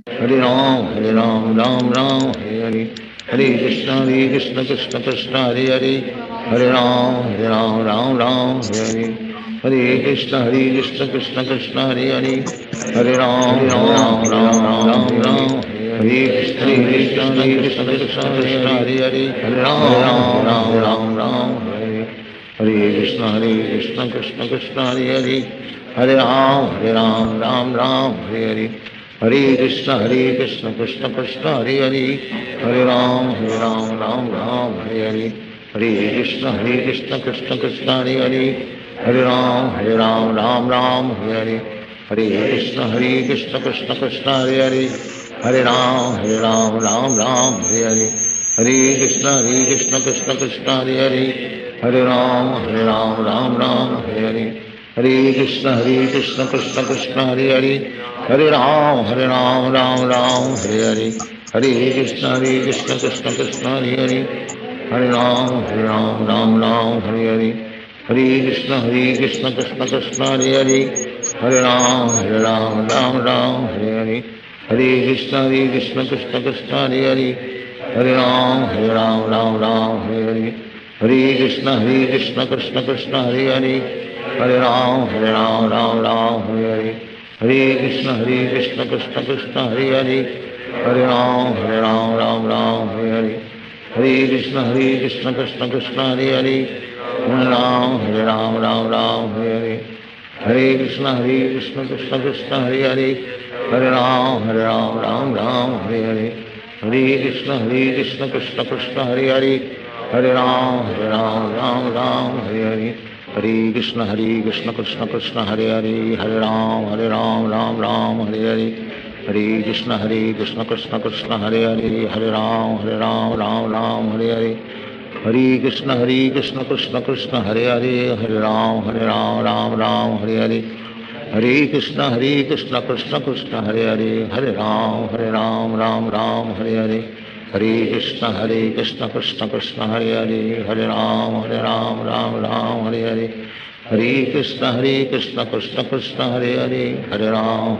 Hare Ram, Ram Ram, Hare Hare, Hare Krishna, Krishna Krishna, Hare Hare, Hare Ram, Ram Ram, Hare Hare, Hare Krishna, Krishna Krishna, Hare Hare, Hare Ram, Ram Ram, Hare Krishna, Krishna Krishna, Hare Hare, Hare Ram, Ram, Hare Hare Krishna, Krishna Krishna, Hare Hare, Hare Ram, Ram, Hare Hare. Hare Krishna, Krishna Krishna, Hare Hare, Hare Ram, Ram, Hare Hare, Hare Krishna, Krishna Krishna, Hare Hare, Hare Ram, Ram, Hare Hare, Hare Krishna, Krishna Krishna, Hare Hare, Hare Ram, Ram, Hare Hare, Hare Krishna, Krishna Krishna, Hare Hare, Hare Ram, Ram, Hare Hare, Hare Krishna, Krishna Krishna, Hare Hare, Hare Ram, Ram, Hare Hare, Hare Krishna, Krishna Krishna, Hare Hare, Hare Ram, Ram, Hare Hare, Hare Krishna, Krishna Krishna, Hare Hare, Hare Ram, Ram, Hare Hare, Hare Krishna, Krishna Krishna, Hare Hare, Hare Ram, Ram, Hare Hare, Hare Krishna, Krishna Krishna, Hare Hare, Hare Ram, Ram, Hare Hare, Hare Krishna, Krishna Krishna, Hare Hare, Hare Ram, Ram, Hare Hare, Hare Krishna, Krishna Krishna, Hare Hare, Hare Ram, Ram, Hare Hare, Hare Krishna, Krishna Krishna, Hare Hare, Hare Ram, Ram, Hare Hare, Hare Krishna, Krishna Krishna, Hare Hare, Hare Ram, Ram, Hare Hare, Hare Krishna, Krishna Krishna, Hare Hare, Hare Ram, Ram, Hare Hare, Hare Krishna, Krishna Krishna, Hare Hare, Hare Ram, Ram, Hare Hare, Hare Krishna, Krishna Krishna, Hare Hare, Hare Ram, Ram, Hare Hare, Hare Krishna, Krishna Krishna, Hare Hare, Hare Ram, Ram, Hare Hare, Hare Krishna, Krishna Krishna, Hare Hare, Hare Ram, Ram, Hare Hare, Hare Krishna, Krishna Krishna, Hare Hare, Hare Ram, Ram, Hare Hare, Hare Krishna, Krishna Krishna, Hare Hare, Hare Ram,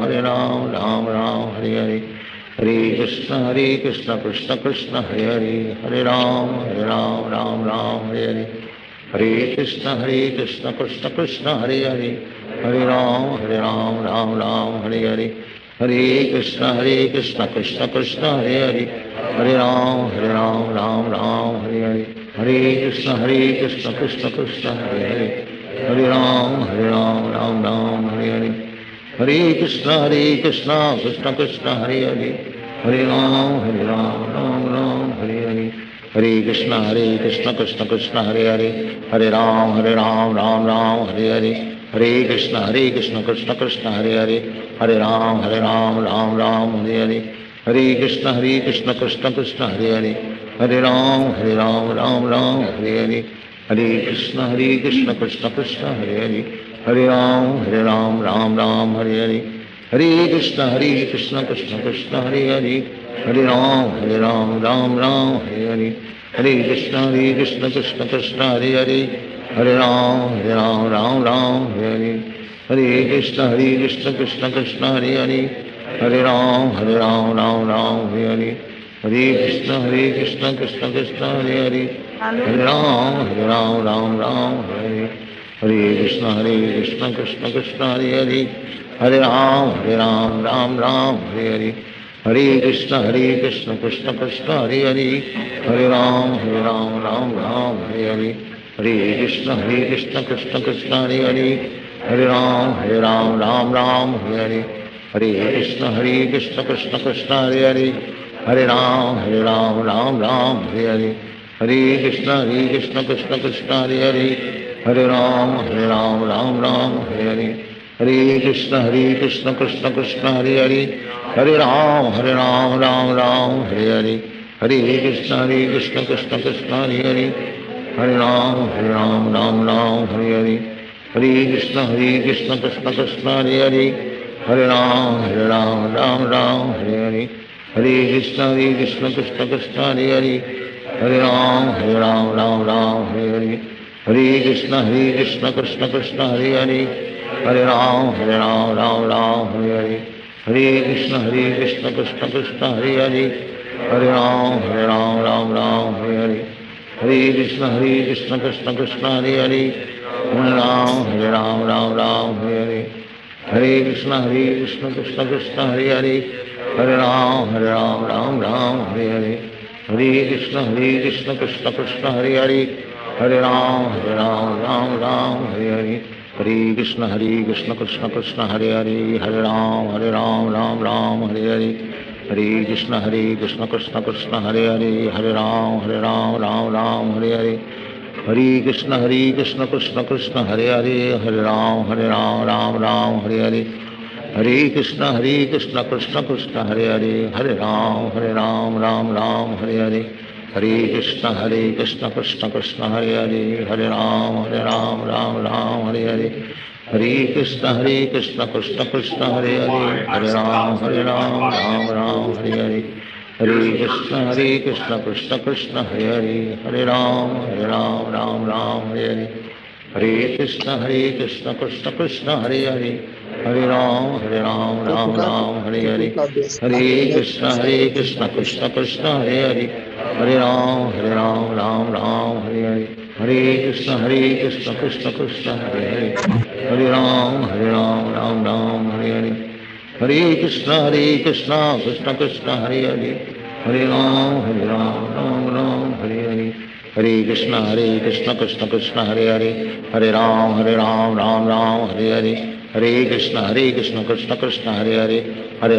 Ram, Hare Hare, Hare Krishna, Krishna Krishna, Hare Hare, Hare Ram, Ram, Hare Hare, Hare Krishna, Krishna Krishna, Hare Hare, Hare Ram, Ram, Hare Hare, Hare Krishna, Krishna Hare Hare, Hare Ram, Ram, Hare Hare, Hare Krishna, Krishna Krishna, Hare Hare, Hare Ram, Ram, Hare Hare, Hare Krishna, Krishna Krishna, Hare Hare, Hare Ram, Ram, Hare Hare, Hare Krishna, Krishna Krishna, Hare Hare, Hare Ram, Ram, Hare Hare, Hare Krishna, Krishna Krishna, Hare Hare, Hare Ram, Ram, Hare Hare, Hare Krishna, Krishna Krishna, Hare Hare, Hare Ram, Ram, Hare Hare, Hare Krishna, Krishna Krishna, Hare Hare, Hare Ram, Ram, Hare Hare, Hare Krishna, Krishna Krishna, Hare Hare, Hare Ram, Ram, Hare Hare, Hare Krishna, Krishna Krishna, Hare Hare, Hare Ram, Ram, Hare Hare, Hare Krishna, Krishna Krishna, Hare Hare, Hare Ram, Ram, Hare Hare, Hare Krishna, Krishna Krishna, Hare Hare, Hare Ram, Ram, Hare Hare, Hare Krishna, Krishna Krishna, Hare Hare, Hare Ram, Ram, Hare Hare, Hare Krishna, Krishna Krishna, Hare Hare, Hare Ram, Ram, Hare Hare, Hare Krishna, Krishna Krishna, Hare Hare, Hare Ram, Ram, Hare Hare, Hare Krishna, Krishna Krishna, Hare Hare, Hare Ram, Ram, Hare Hare, Hare Krishna, Krishna Krishna, Hare Hare, Hare Ram, Ram, Hare Hare, Hare Krishna Krishna Krishna Hare Hare, Hare Ram Ram Ram Hare Hare, Hare Krishna Krishna Krishna Hare Hare, Hare Ram Ram Hare Hare, Hare Krishna Krishna Krishna Hare Hare, Hare Ram Ram Hare Hare, Hare Krishna Krishna Krishna Hare Hare, Hare Ram Ram Hare Hare, Hare Krishna Krishna Krishna Hare Hare, Hare Ram Ram Hare Hare, Hare Krishna Krishna Krishna Hare Hare, Hare Ram Ram Hare Hare, Hare Krishna Krishna Krishna Hare Hare, Hare Ram Ram Hare Hare, Hare Krishna Krishna Krishna Hare Hare, Hare Ram Ram Hare Hare, Hare Krishna Krishna Krishna Hare Hare, Hare Ram Ram Hare Hare, Hare Krishna Krishna Krishna Hare Hare, Hare Ram Ram Hare Hare, Hare Krishna Krishna Krishna Hare Hare, Hare Ram Ram Hare Hare, Hare Krishna Krishna Krishna Hare Hare, Hare Ram Ram Hare Hare, Hare Krishna Krishna Krishna Hare Hare, Hare Ram Ram Hare Hare, Hare Krishna Krishna Krishna Hare Hare, Hare Ram Ram Hare Hare, Hare Krishna Krishna Krishna Hare Hare, Hare Ram Ram Hare Hare, Hare Krishna Krishna Krishna Hare Hare, Hare Ram Ram Hare Hare, Hare Krishna Krishna Krishna Hare Hare, Hare Ram Ram Hare Hare, Hare Krishna Krishna Krishna Hare Hare, Hare Ram Ram Hare Hare, Hare Krishna Krishna Krishna Hare Hare, Hare Ram Ram Hare Hare, Hare Krishna Krishna Krishna Hare Hare, Hare Ram Ram Hare Hare, Hare Krishna Krishna Krishna Hare Hare, Hare Ram Ram Hare Hare, Hare Krishna Krishna Krishna Hare Hare, Hare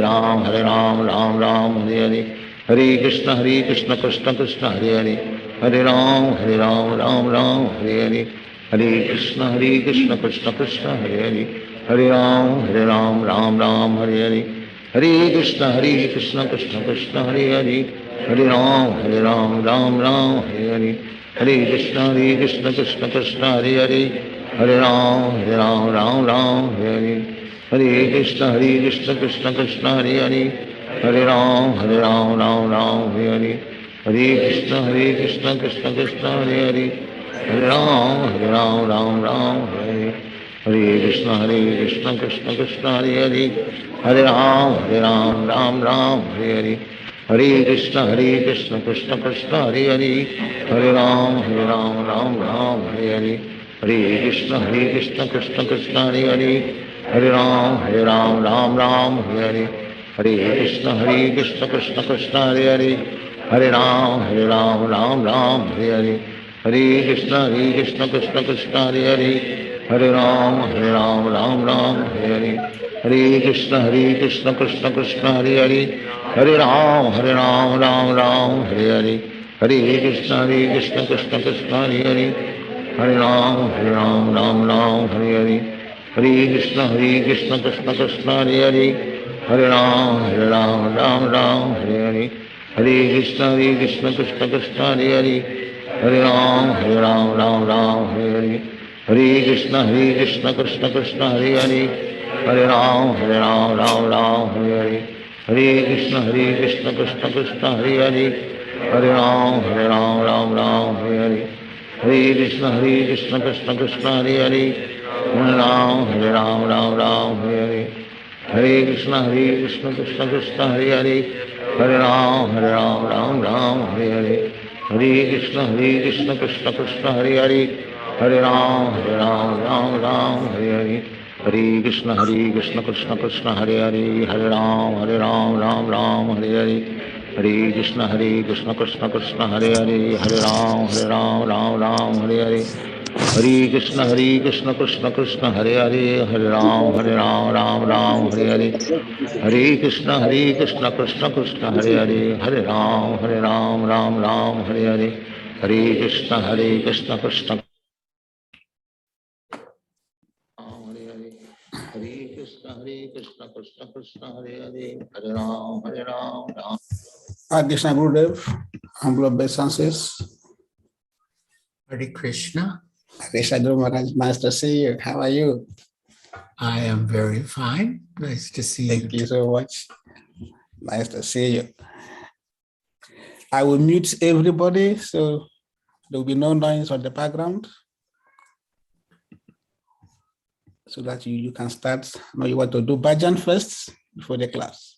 Ram Ram Hare Hare, Hare Krishna Krishna Krishna Hare Hare, Hare Ram Ram Hare Hare, Hare Krishna Krishna Krishna Hare Hare, Hare Ram Ram Hare Hare, Hare Krishna Krishna Krishna Hare Hare, Hare Ram Ram Hare Hare, Hare Krishna Krishna Krishna Hare Hare, Hare Ram Ram Hare Hare, Hare Krishna Krishna Krishna Hare Hare, Hare Ram Ram Hare Hare, Hare Krishna Krishna Krishna Hare Hare, Hare Ram Ram Hare Hare, Hare Krishna Krishna Krishna Hare Hare, Hare Ram Hare Hare, Hare Krishna Krishna Krishna Hare Hare, Hare Ram Hare Hare, Hare Krishna Krishna Krishna Hare Hare, Hare Ram Hare Hare, Hare Krishna Krishna Krishna Hare Hare, Hare Ram Hare Hare, Hare Krishna Krishna Krishna Hare Hare, Hare Ram Hare Hare, Hare Krishna Krishna Krishna Hare Hare, Hare Ram Hare Hare, Hare Krishna Krishna Krishna Hare Hare, Hare Ram Hare Hare, Hare Krishna Krishna Krishna Hare Hare, Hare Ram Hare Hare, Hare Krishna Krishna Krishna Hare Hare, Hare Ram Hare Hare, Hare Krishna Krishna Krishna Hare Hare, Hare Ram Hare Hare, Hare Krishna Krishna Krishna Hare Hare, Hare Ram Hare Hare, Hare Krishna Krishna Krishna Hare Hare, Hare Ram Hare Hare, Hare Krishna Krishna Krishna Hare Hare, Hare Ram Hare Hare, Hare Krishna Krishna Krishna Hare Hare, Hare Ram Hare Hare, Hare Krishna Krishna Krishna Hare Hare, Hare Ram Hare Hare, Hare Krishna Krishna Krishna Hare Hare, Hare Ram Hare Hare, Hare Krishna Krishna Krishna Hare Hare, Hare Ram Hare Hare, Hare Krishna Krishna Krishna Hare Krishna Krishna Krishna Hare Hare, Hare Ram Ram. Krishna Gurudev. Humble obeisances. Hare Krishna. Krishna Guru Maharaj, nice to see you. How are you? I am very fine. Nice to see you. Thank you so much. Nice to see you. I will mute everybody so there will be no noise on the background so that you can start. Now you want to do bhajan first before the class.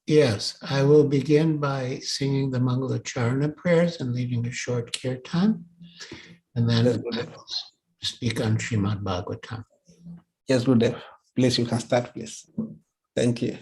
Yes, I will begin by singing the Mangala Charana prayers and leading a short kirtan, and then speak on Srimad Bhagavatam. Yes, Gurudev. Please, you can start, please. Thank you.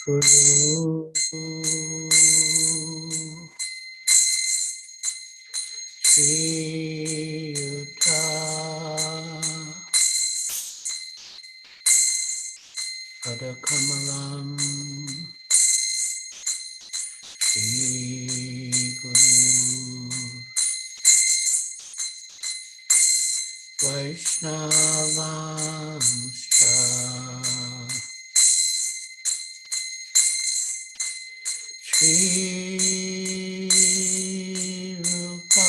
Guru Shri Yuta Padakamalam Shri Guru Vaishnavanscha Shri Rupa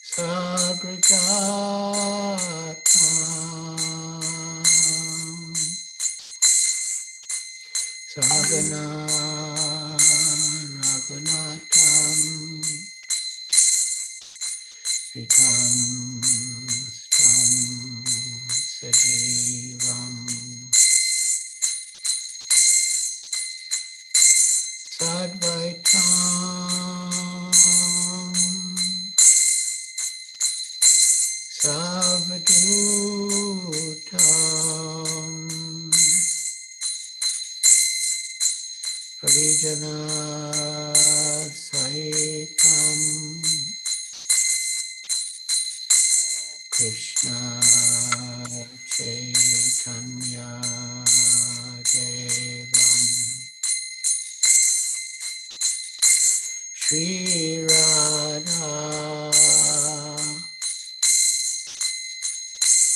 Sagradatam Sagana Raghunatam Vitam Stam Sajivam Sadvaitam Savadutam Harijana Sahitam Krishna Chaitanya Devam Shri Radha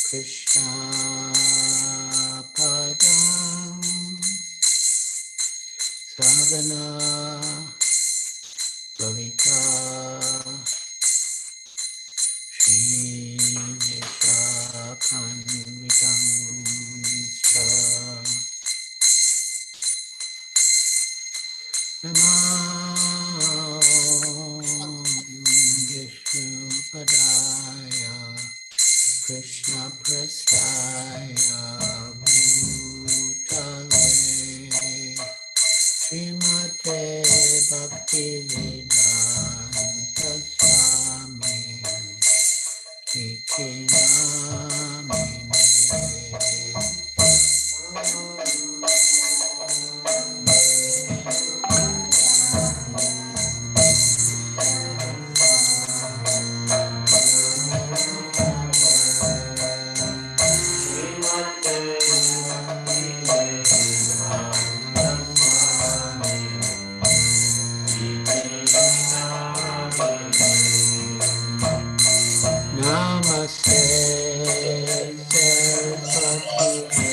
Krishna Padam Sagana Lalita Shri Vishakhanvitam Sa Namo Vishnupadaya Krishna Prastaya Bhutale Srimate Bhaktivedanta Swami Iti Namine Namaste Saraswati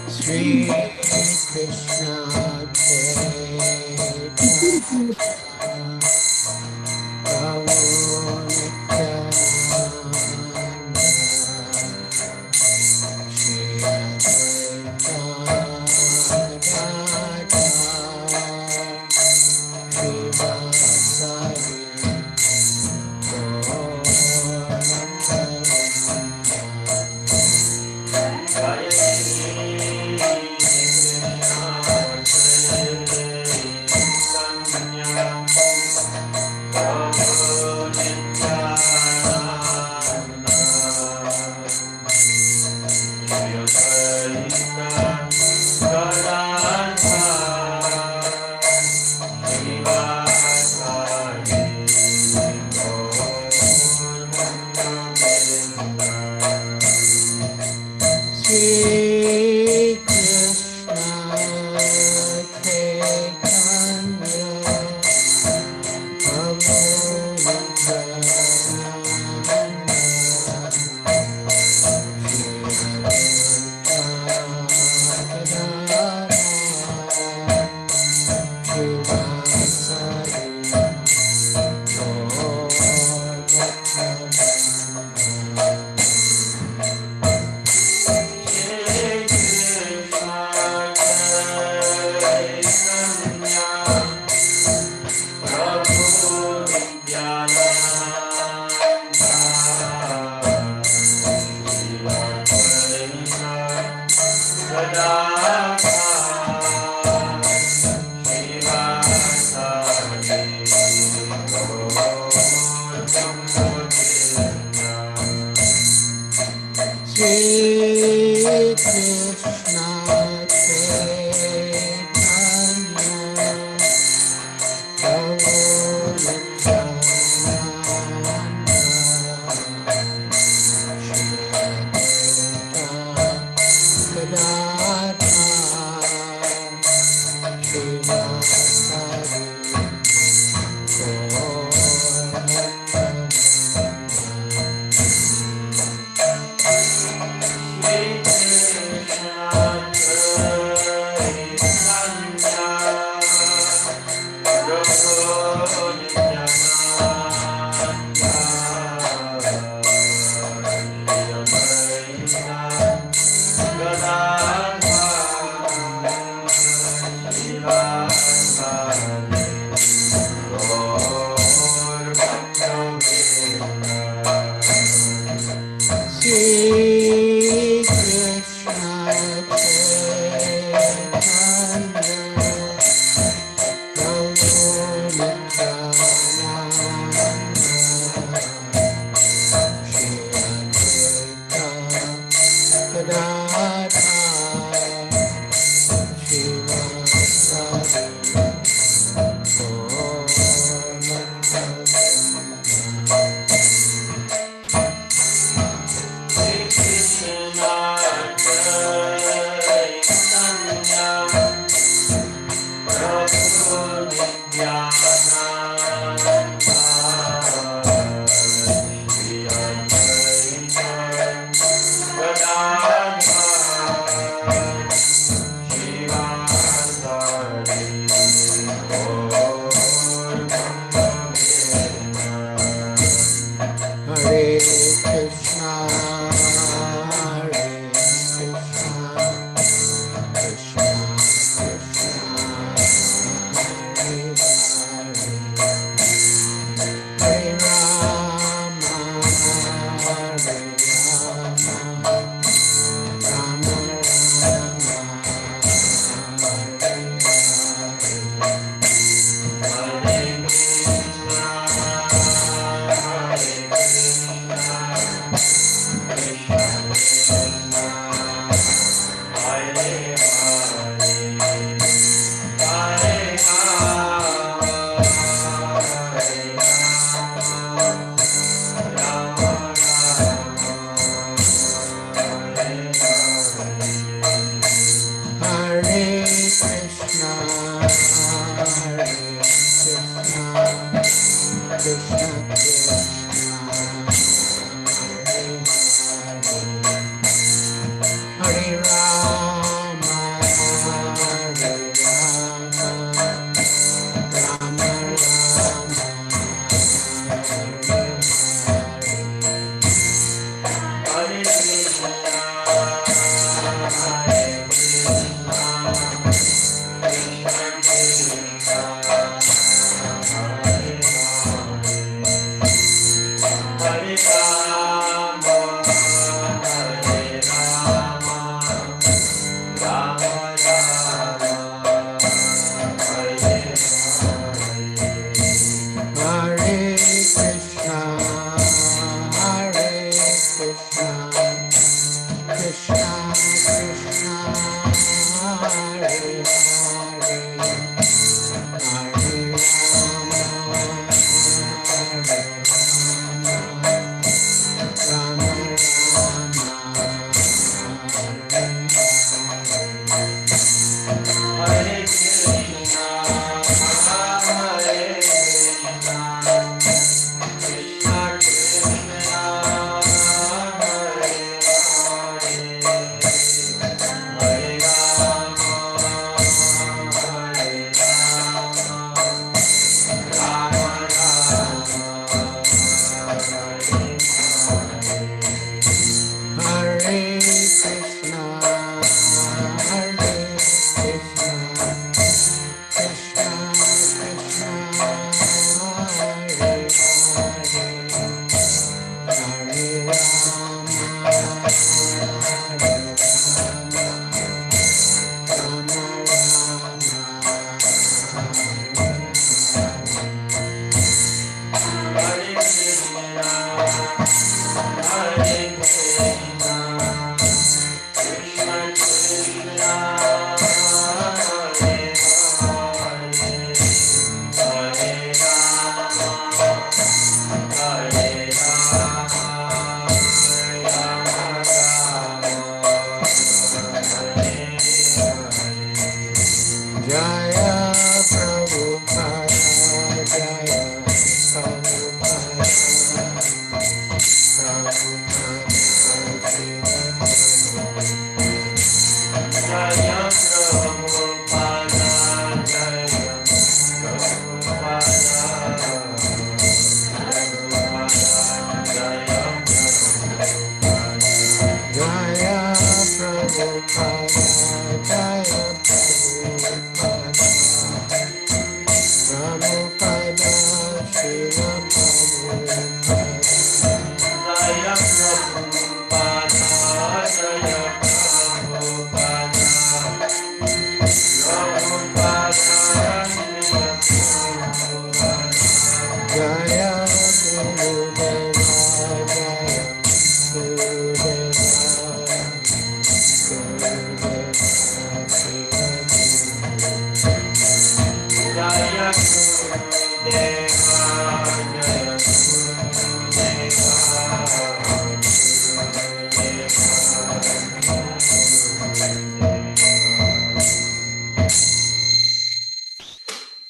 Sri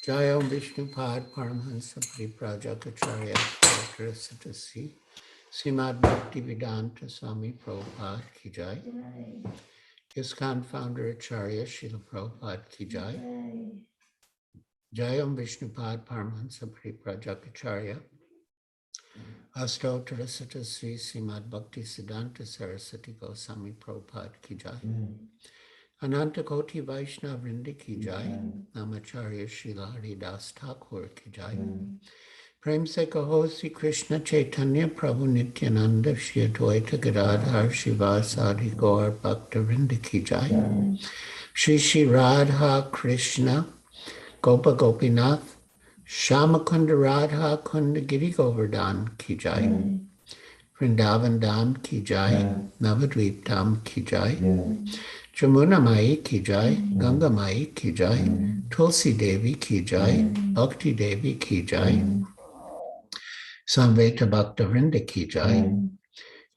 Jaya Vishnupad Paramahansa Pariprajakacharya Satasi Srimad Bhakti Vedanta Swami Prabhupada Ki Jai. ISKCON founder Acharya Srila Prabhupada Ki Jai. Jaya Vishnupad Paramahansa Pariprajakacharya Astottara Satasi Srimad Bhakti Siddhanta Saraswati Goswami Prabhupada Ki Jai. Ananta Koti Vaishnava Vrinda Ki Jai. Namacharya Srila Haridas Thakur Ki Jai. Prem Se Kaho Sri Krishna Chaitanya Prabhu Nityananda Shri Advaita Gadadhar Shivasadi Gaur Bhakta Vrinda Ki Jai. Shri Shri Radha Krishna Gopa Gopinath Shamakunda Radha Kunda Giri Govardhan Ki Jai. Vrindavan Dham Ki Jai. Navadvip Dham Ki Jai. Jamuna Mai Ki Jai, Ganga Mai Ki Jai, Tulsi Devi Ki Jai, Bhakti Devi Ki Jai, Samveta Bhakta Vrinda Ki Jai,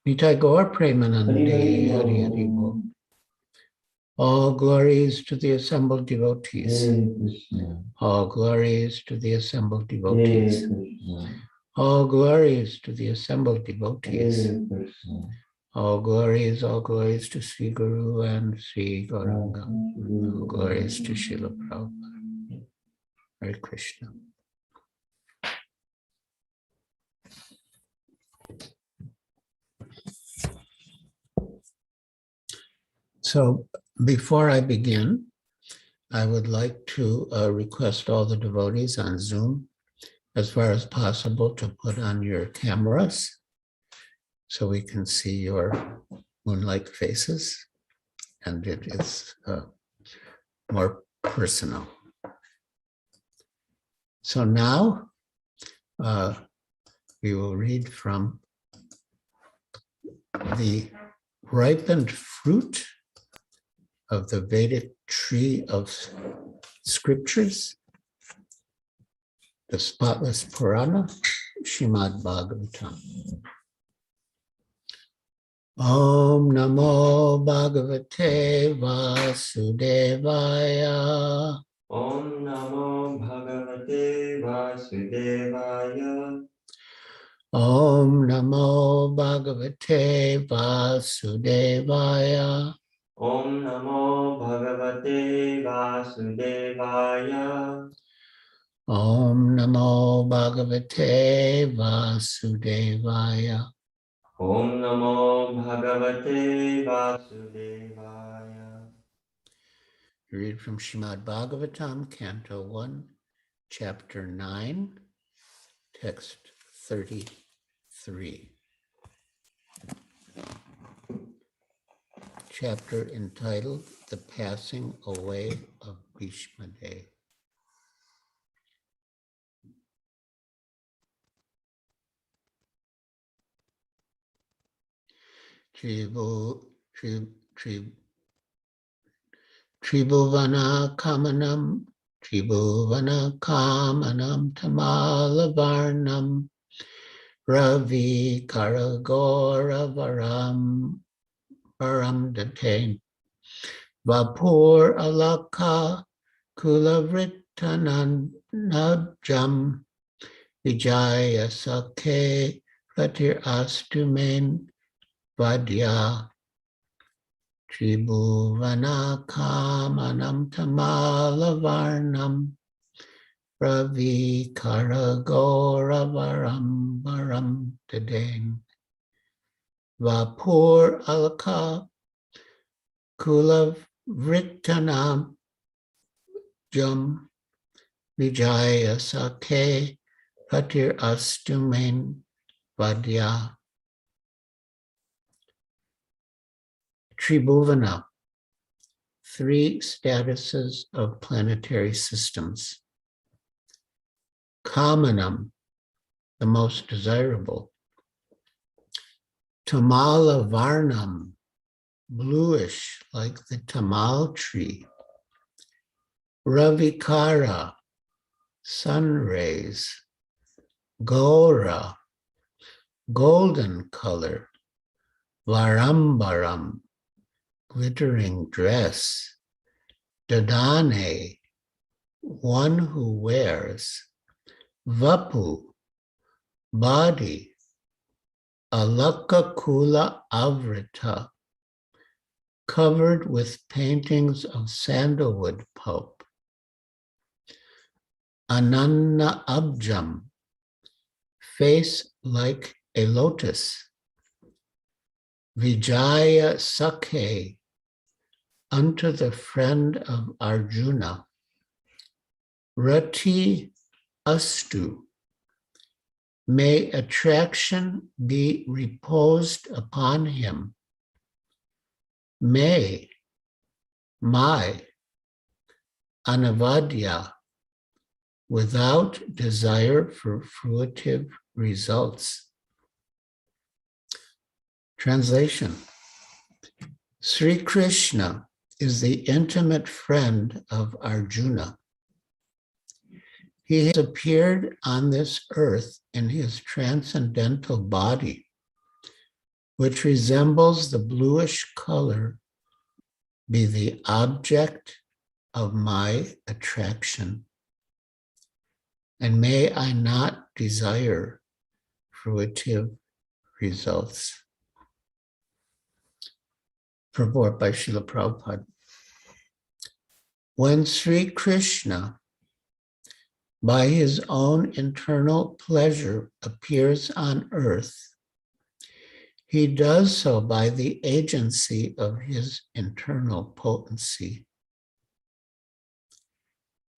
Nitai Gaur Premanande Hari Hari Bo. All glories to the assembled devotees. All glories to the assembled devotees. All glories to the assembled devotees. All glories to Sri Guru and Sri Gauranga. All glories to Srila Prabhupada. Hare Krishna. So before I begin, I would like to request all the devotees on Zoom, as far as possible, to put on your cameras so we can see your moon-like faces, and it is more personal. So now we will read from the ripened fruit of the Vedic tree of scriptures, the spotless Purana, Srimad Bhagavatam. Om Namo Bhagavate Vasudevaya. Om Namo Bhagavate Vasudevaya. Om Namo Bhagavate Vasudevaya. Om Namo Bhagavate Vasudevaya. Om Namo Bhagavate Vasudevaya. Om Namo Bhagavate Vasudevaya. Read from Srimad Bhagavatam, Canto 1, Chapter 9, Text 33. Chapter entitled The Passing Away of Bhishma Dev. Tribhuvana Kamanam, Tribhuvana Kamanam Tamalavarnam, Ravi Karagora Varam Datain, Vapur Alaka Kulavritananajam, Vijaya Sakhe Ratir Astumen Vadya. Tribhuvana Kamanam Tamalavarnam, Ravi Karagora Varam Tadeng, Vapur Alaka Kulavritanam Jam, Vijaya Sakhe Ratir Astumen Vadya. Tribhuvana, 3 statuses of planetary systems. Kamanam, the most desirable. Tamala Varnam, bluish like the tamal tree. Ravikara, sun rays. Gora, golden color. Varambaram, glittering dress. Dadane, one who wears. Vapu, body. Alaka Kula Avrita, covered with paintings of sandalwood pulp. Ananna Abjam, face like a lotus. Vijaya Sakhe, unto the friend of Arjuna. Rati Astu, may attraction be reposed upon him. May, my, anavadya, without desire for fruitive results. Translation. Sri Krishna is the intimate friend of Arjuna. He has appeared on this earth in his transcendental body, which resembles the bluish color, be the object of my attraction. And may I not desire fruitive results. Purport by Srila Prabhupada. When Sri Krishna, by his own internal pleasure, appears on earth, he does so by the agency of his internal potency.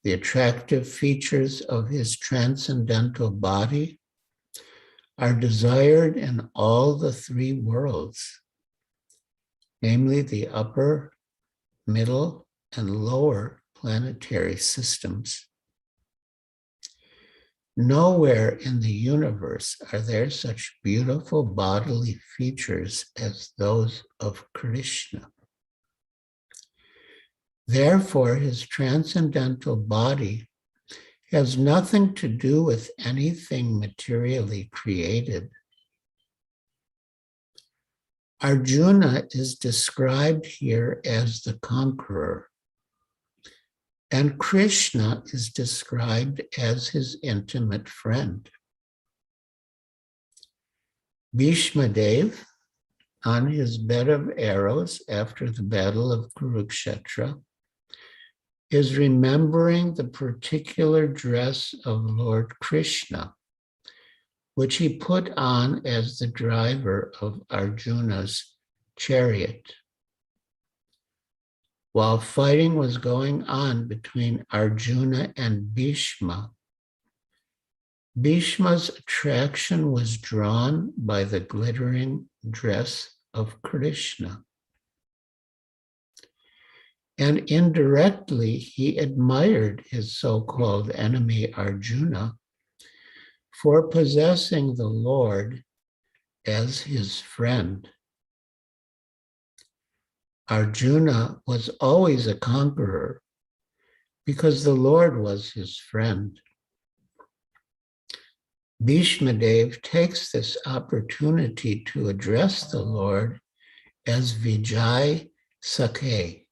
The attractive features of his transcendental body are desired in all the 3 worlds, namely the upper, middle, and lower planetary systems. Nowhere in the universe are there such beautiful bodily features as those of Krishna. Therefore, his transcendental body has nothing to do with anything materially created. Arjuna is described here as the conqueror, and Krishna is described as his intimate friend. Bhishma Dev, on his bed of arrows after the battle of Kurukshetra, is remembering the particular dress of Lord Krishna, which he put on as the driver of Arjuna's chariot. While fighting was going on between Arjuna and Bhishma, Bhishma's attraction was drawn by the glittering dress of Krishna. And indirectly, he admired his so-called enemy Arjuna for possessing the Lord as his friend. Arjuna was always a conqueror because the Lord was his friend. Bhishma Dev takes this opportunity to address the Lord as Vijay Sakhe,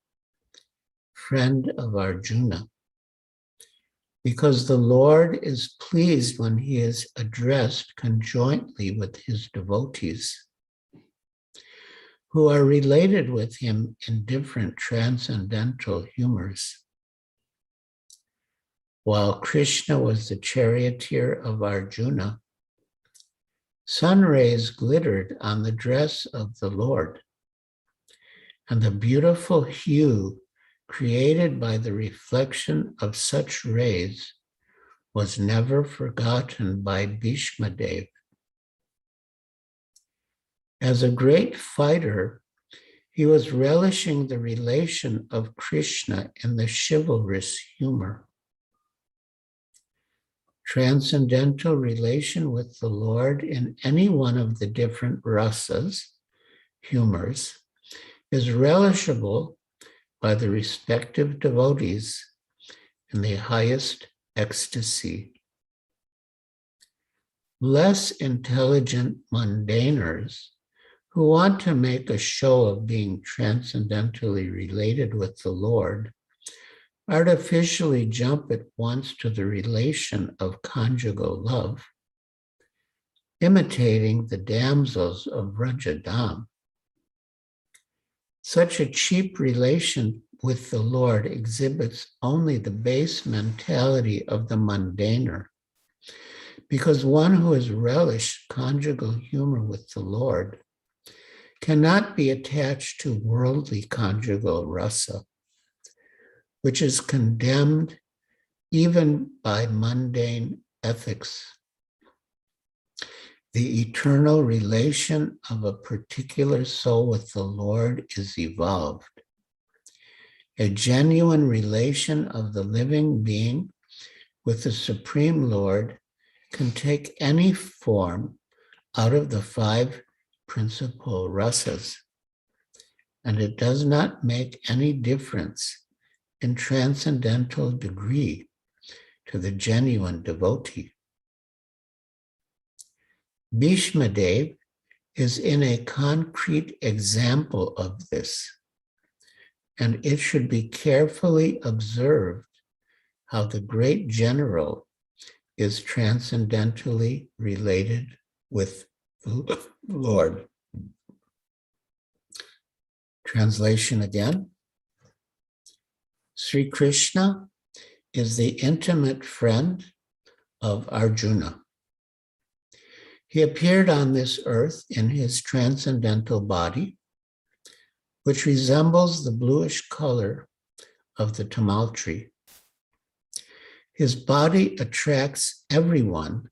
friend of Arjuna, because the Lord is pleased when he is addressed conjointly with his devotees, who are related with him in different transcendental humors. While Krishna was the charioteer of Arjuna, sun rays glittered on the dress of the Lord, and the beautiful hue created by the reflection of such rays was never forgotten by Bhishma Dev. As a great fighter, he was relishing the relation of Krishna in the chivalrous humor. Transcendental relation with the Lord in any one of the different rasas, humors, is relishable by the respective devotees in the highest ecstasy. Less intelligent mundaners who want to make a show of being transcendentally related with the Lord artificially jump at once to the relation of conjugal love, imitating the damsels of Rajadam. Such a cheap relation with the Lord exhibits only the base mentality of the mundaner, because one who has relished conjugal humor with the Lord cannot be attached to worldly conjugal rasa, which is condemned even by mundane ethics. The eternal relation of a particular soul with the Lord is evolved. A genuine relation of the living being with the Supreme Lord can take any form out of the 5 principal rasas, and it does not make any difference in transcendental degree to the genuine devotee. Bhishma Dev is in a concrete example of this, and it should be carefully observed how the great general is transcendentally related with the Lord. Translation again. Sri Krishna is the intimate friend of Arjuna. He appeared on this earth in his transcendental body, which resembles the bluish color of the tamal tree. His body attracts everyone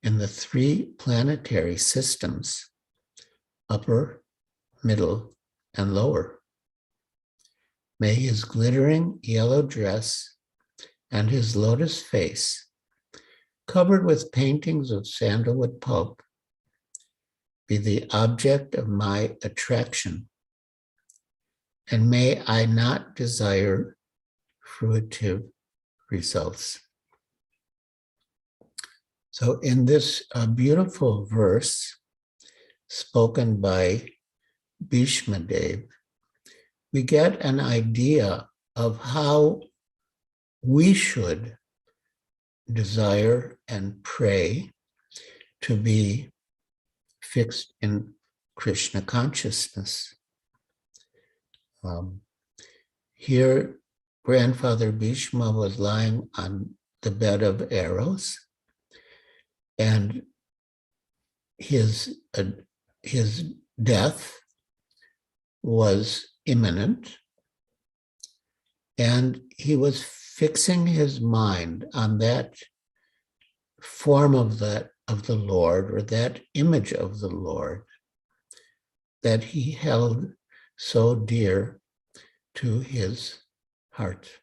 in the 3 planetary systems, upper, middle, and lower. May his glittering yellow dress and his lotus face, covered with paintings of sandalwood pulp, be the object of my attraction. and may I not desire fruitive results. So in this beautiful verse spoken by Bhishma Dev, we get an idea of how we should desire and pray to be fixed in Krishna consciousness. Here, Grandfather Bhishma was lying on the bed of arrows, and his death was imminent, and he was fixing his mind on that form of the Lord, or that image of the Lord that he held so dear to his heart.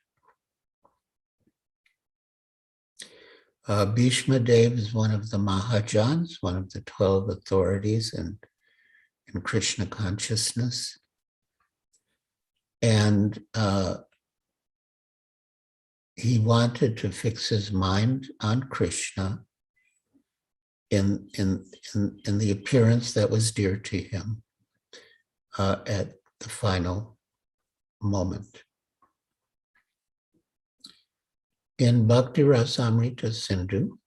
Bhishma Dev is one of the Mahajans, one of the 12 authorities in Krishna consciousness. And he wanted to fix his mind on Krishna in the appearance that was dear to him at the final moment. In Bhakti Rasamrita Sindhu,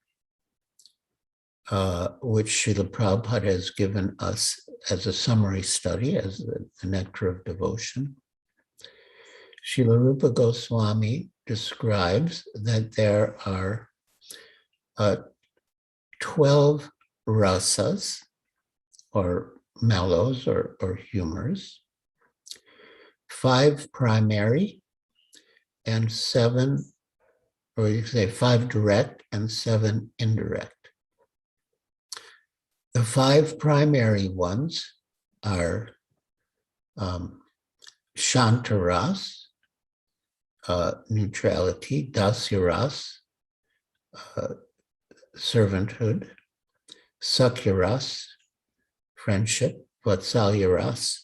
which Srila Prabhupada has given us as a summary study, as the Nectar of Devotion, Srila Rupa Goswami describes that there are 12 rasas, or mellows, or humors, 5 primary and 7, or you could say 5 direct and 7 indirect. The 5 primary ones are Shantaras, neutrality, Dasyaras, servanthood, Sakyaras, friendship, Vatsalyaras,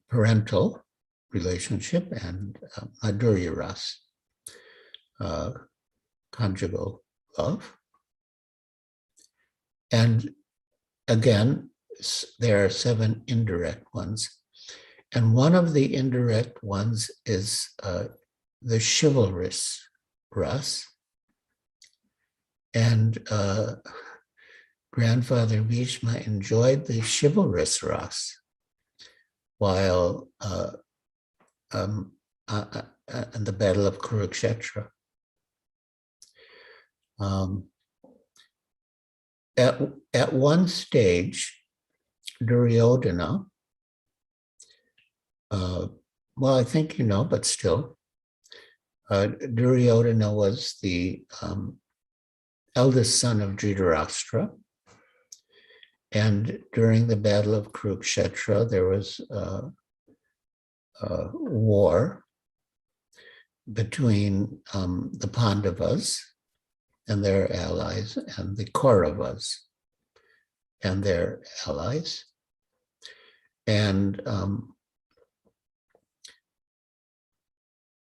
parental relationship, and Madhuryaras, conjugal love. And again, there are 7 indirect ones. And one of the indirect ones is the chivalrous ras. And Grandfather Bhishma enjoyed the chivalrous ras while in the Battle of Kurukshetra. At one stage, Duryodhana, well, I think you know, but still, Duryodhana was the eldest son of Dhritarashtra, and during the Battle of Kurukshetra, there was a war between the Pandavas and their allies, and the Kauravas and their allies. And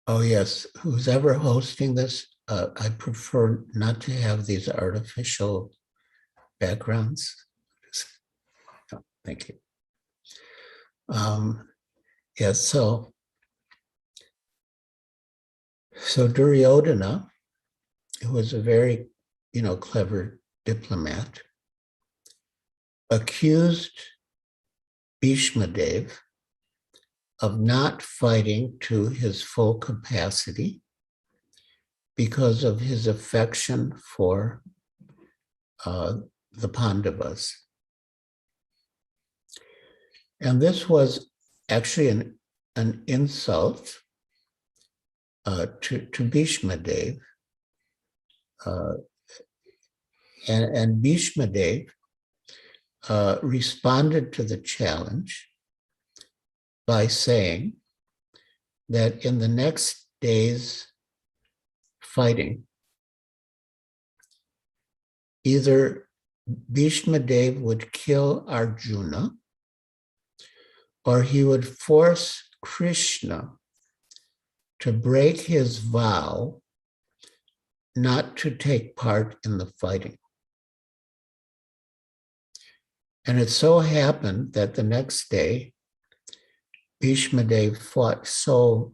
oh yes, who's ever hosting this, I prefer not to have these artificial backgrounds. Oh, thank you. Yes, so Duryodhana, who was a very, clever diplomat, accused Bhishma Dev of not fighting to his full capacity because of his affection for the Pandavas. And this was actually an insult to Bhishma Dev. And Bhishma Dev responded to the challenge by saying that in the next day's fighting, either Bhishma Dev would kill Arjuna, or he would force Krishna to break his vow not to take part in the fighting. And it so happened that the next day, Bhishma Dev fought so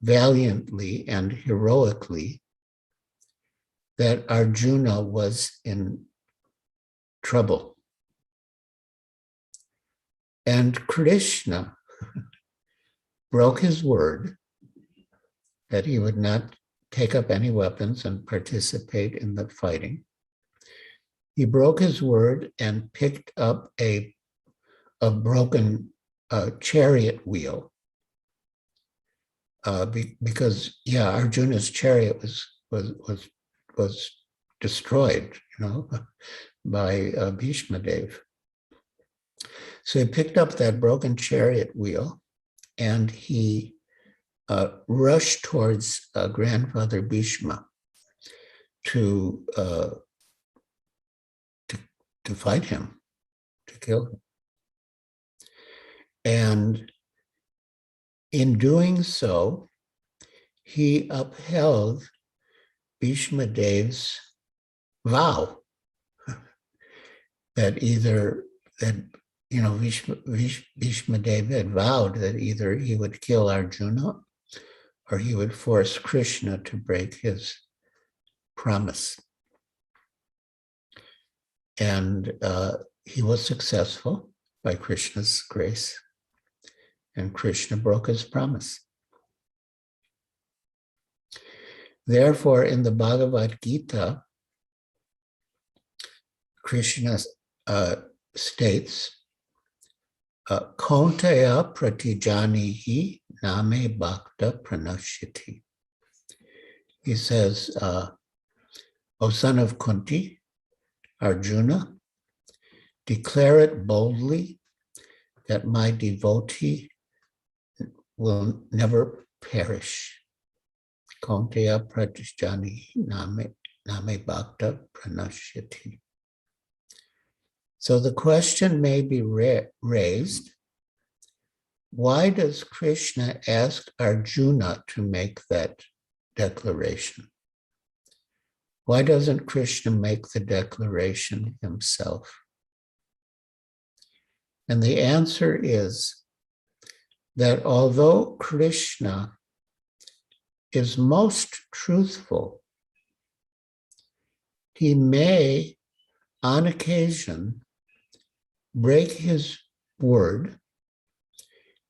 valiantly and heroically that Arjuna was in trouble. And Krishna broke his word that he would not take up any weapons and participate in the fighting. He broke his word and picked up a broken chariot wheel because Arjuna's chariot was destroyed, by Bhishma Dev. So he picked up that broken chariot wheel and he rushed towards grandfather Bhishma to fight him, to kill him. And in doing so, he upheld Bhishma Dev's vow that Bhishma Dev had vowed that either he would kill Arjuna or he would force Krishna to break his promise. And he was successful by Krishna's grace, and Krishna broke his promise. Therefore, in the Bhagavad Gita, Krishna states, Kauntaya pratijanihi name bhakta pranashyati. He says, O son of Kunti, Arjuna, declare it boldly that my devotee will never perish. Kauntaya pratijanihi name bhakta pranashyati. So the question may be raised, why does Krishna ask Arjuna to make that declaration? Why doesn't Krishna make the declaration himself? And the answer is that although Krishna is most truthful, he may, on occasion, break his word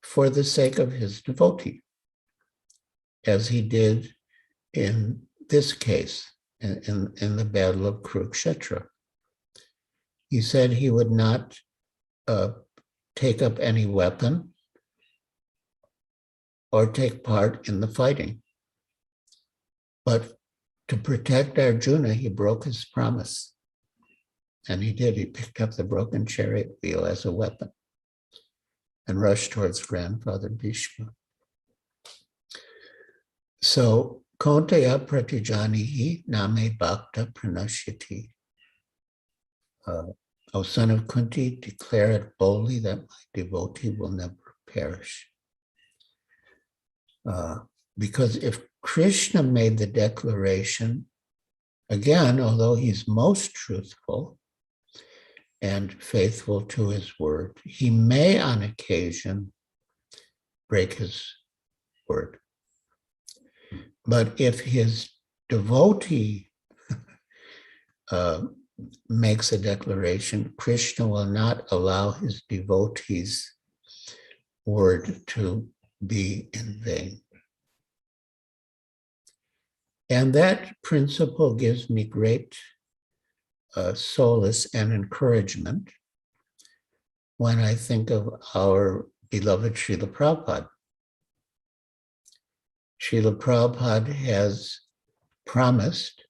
for the sake of his devotee, as he did in this case, in the Battle of Kurukshetra. He said he would not take up any weapon or take part in the fighting. But to protect Arjuna, he broke his promise. And he did. He picked up the broken chariot wheel as a weapon and rushed towards grandfather Bhishma. So, Kauntaya pratijanihi name bhakta pranashyati. O son of Kunti, declare it boldly that my devotee will never perish. Because if Krishna made the declaration, again, although he's most truthful and faithful to his word, he may on occasion break his word. But if his devotee makes a declaration, Krishna will not allow his devotee's word to be in vain. And that principle gives me great solace and encouragement when I think of our beloved Srila Prabhupada. Srila Prabhupada has promised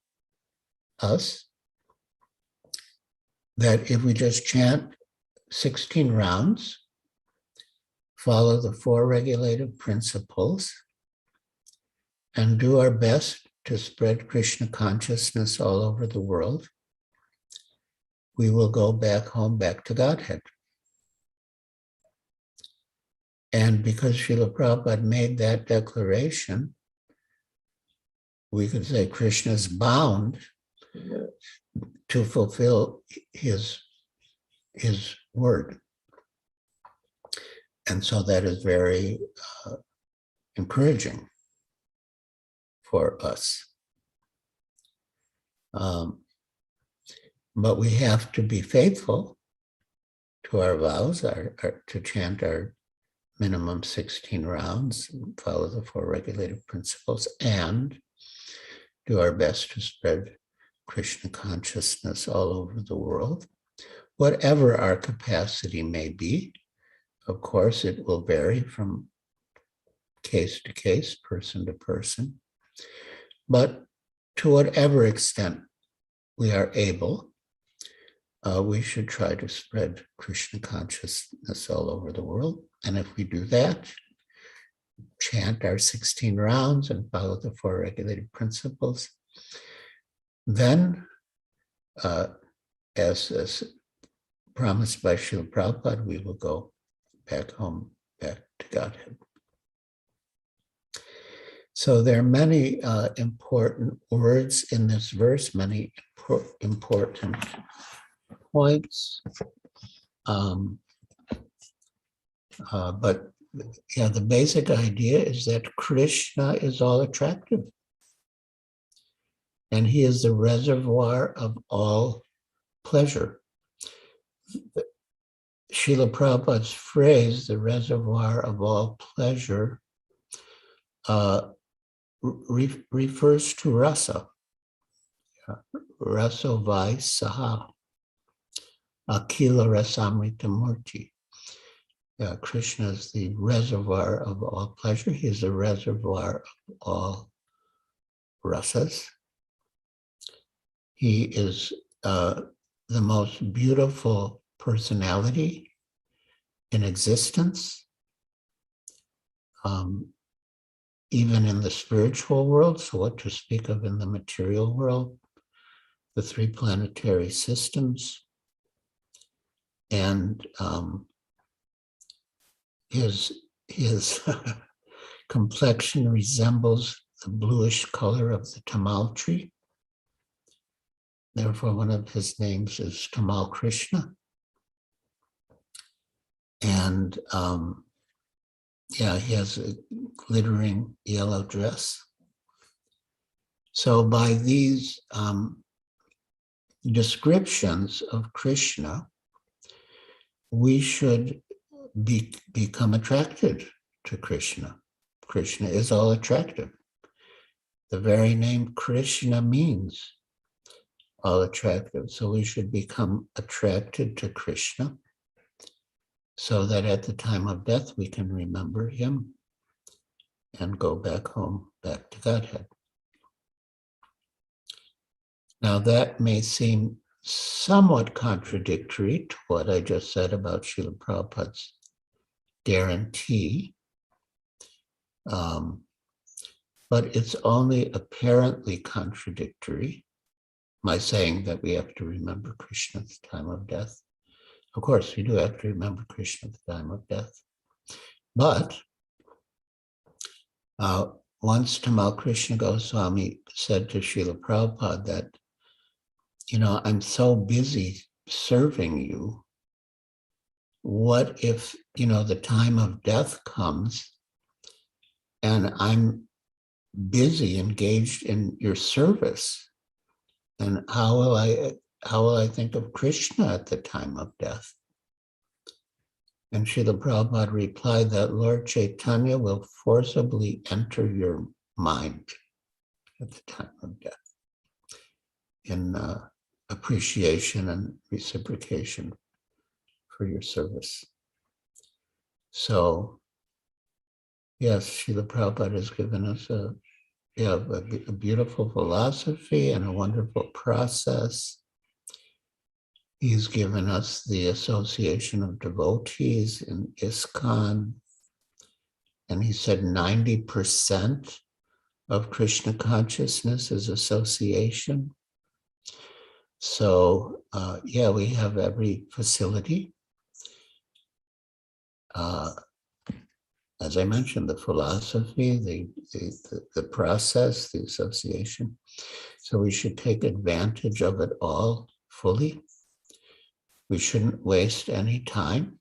us that if we just chant 16 rounds, follow the 4 regulative principles, and do our best to spread Krishna consciousness all over the world, we will go back home, back to Godhead. And because Srila Prabhupada made that declaration, we could say Krishna is bound to fulfill his word. And so that is very encouraging for us. But we have to be faithful to our vows, to chant our minimum 16 rounds, follow the 4 regulative principles, and do our best to spread Krishna consciousness all over the world. Whatever our capacity may be, of course, it will vary from case to case, person to person. But to whatever extent we are able, we should try to spread Krishna consciousness all over the world. And if we do that, chant our 16 rounds and follow the 4 regulative principles, then, as promised by Srila Prabhupada, we will go back home, back to Godhead. So there are many important words in this verse, many important points. But yeah, the basic idea is that Krishna is all attractive. And he is the reservoir of all pleasure. Srila Prabhupada's phrase, the reservoir of all pleasure, refers to rasa. Raso vai saha. Akila rasamrita murti. Krishna is the reservoir of all pleasure. He is the reservoir of all rasas. He is the most beautiful personality in existence, even in the spiritual world. So what to speak of in the material world, the 3 planetary systems, and his complexion resembles the bluish color of the tamal tree. Therefore, one of his names is Tamal Krishna. And he has a glittering yellow dress. So by these descriptions of Krishna, we should become attracted to Krishna. Krishna is all attractive. The very name Krishna means all attractive. So we should become attracted to Krishna so that at the time of death we can remember him and go back home, back to Godhead. Now that may seem somewhat contradictory to what I just said about Srila Prabhupada's guarantee, but it's only apparently contradictory, my saying that we have to remember Krishna at the time of death. Of course, we do have to remember Krishna at the time of death. But once Tamal Krishna Goswami said to Srila Prabhupada that, I'm so busy serving you, what if, the time of death comes and I'm busy, engaged in your service? And how will I think of Krishna at the time of death? And Srila Prabhupada replied that Lord Chaitanya will forcibly enter your mind at the time of death in appreciation and reciprocation for your service. So, yes, Srila Prabhupada has given us a beautiful philosophy and a wonderful process. He's given us the association of devotees in ISKCON. And he said 90% of Krishna consciousness is association. So, we have every facility as I mentioned, the philosophy, the process, the association. So we should take advantage of it all fully. We shouldn't waste any time.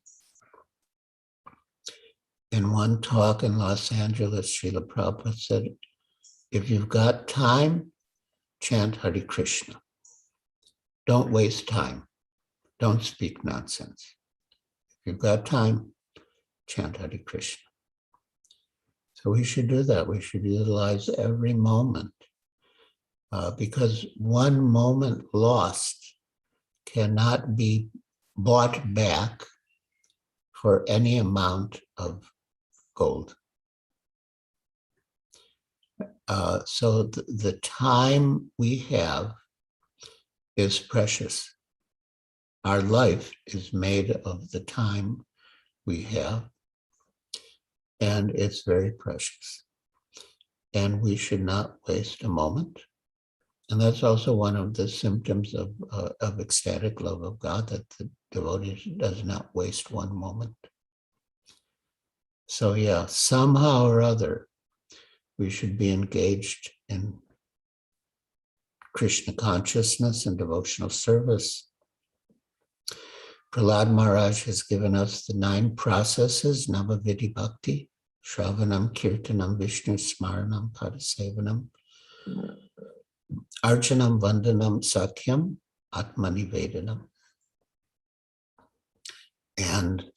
In one talk in Los Angeles, Srila Prabhupada said, if you've got time, chant Hare Krishna. Don't waste time. Don't speak nonsense. If you've got time, chant Hare Krishna. So we should do that. We should utilize every moment because one moment lost cannot be bought back for any amount of gold. So the time we have is precious. Our life is made of the time we have, and it's very precious. And we should not waste a moment. And that's also one of the symptoms of ecstatic love of God, that the devotee does not waste one moment. So yeah, somehow or other, we should be engaged in Krishna consciousness and devotional service. Prahlad Maharaj has given us the 9 processes, Navavidhi Bhakti, Shravanam, Kirtanam, Vishnu Smaranam, Padasevanam, Archanam, Vandanam, Sakyam, Atmanivedanam. And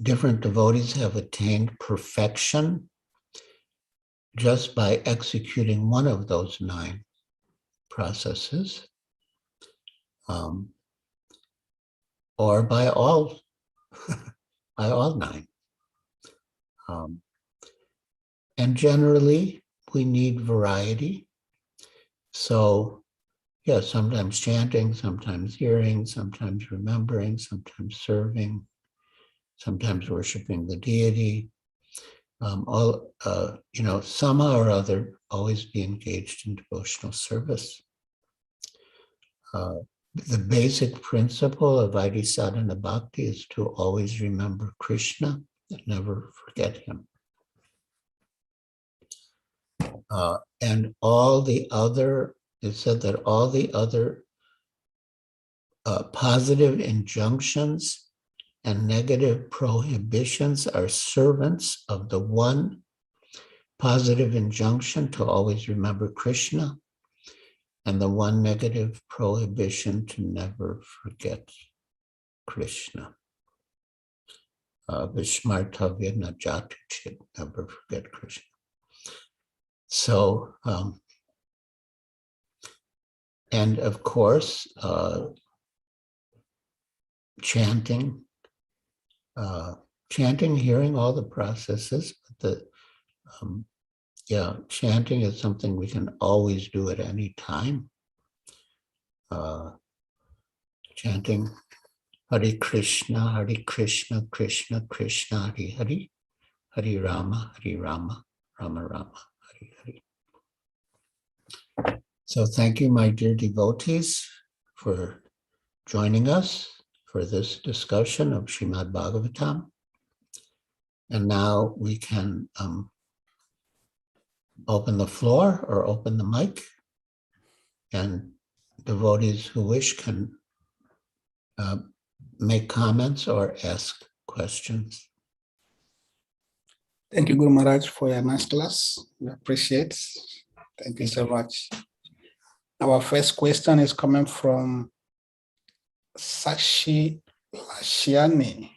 different devotees have attained perfection just by executing one of those 9 processes, or by all, by all 9. And generally, we need variety. So, yeah, sometimes chanting, sometimes hearing, sometimes remembering, sometimes serving, sometimes worshiping the deity. Somehow or other, always be engaged in devotional service. The basic principle of Vaidhi Sadhana Bhakti is to always remember Krishna and never forget him. And all the other, it said that all the other positive injunctions and negative prohibitions are servants of the one positive injunction to always remember Krishna, and the one negative prohibition to never forget Krishna. Vishmartavya na jatuchit, never forget Krishna. So, and of course, chanting, hearing all the processes, but chanting is something we can always do at any time. Chanting Hare Krishna, Krishna Krishna, Hare Hare, Hare Rama, Rama Rama, Hare Hare. So thank you, my dear devotees, for joining us for this discussion of Srimad Bhagavatam. And now we can open the floor or open the mic, and devotees who wish can make comments or ask questions. Thank you, Guru Maharaj, for your nice class. We appreciate. Thank you so much. Our first question is coming from Sakshi Lashiani.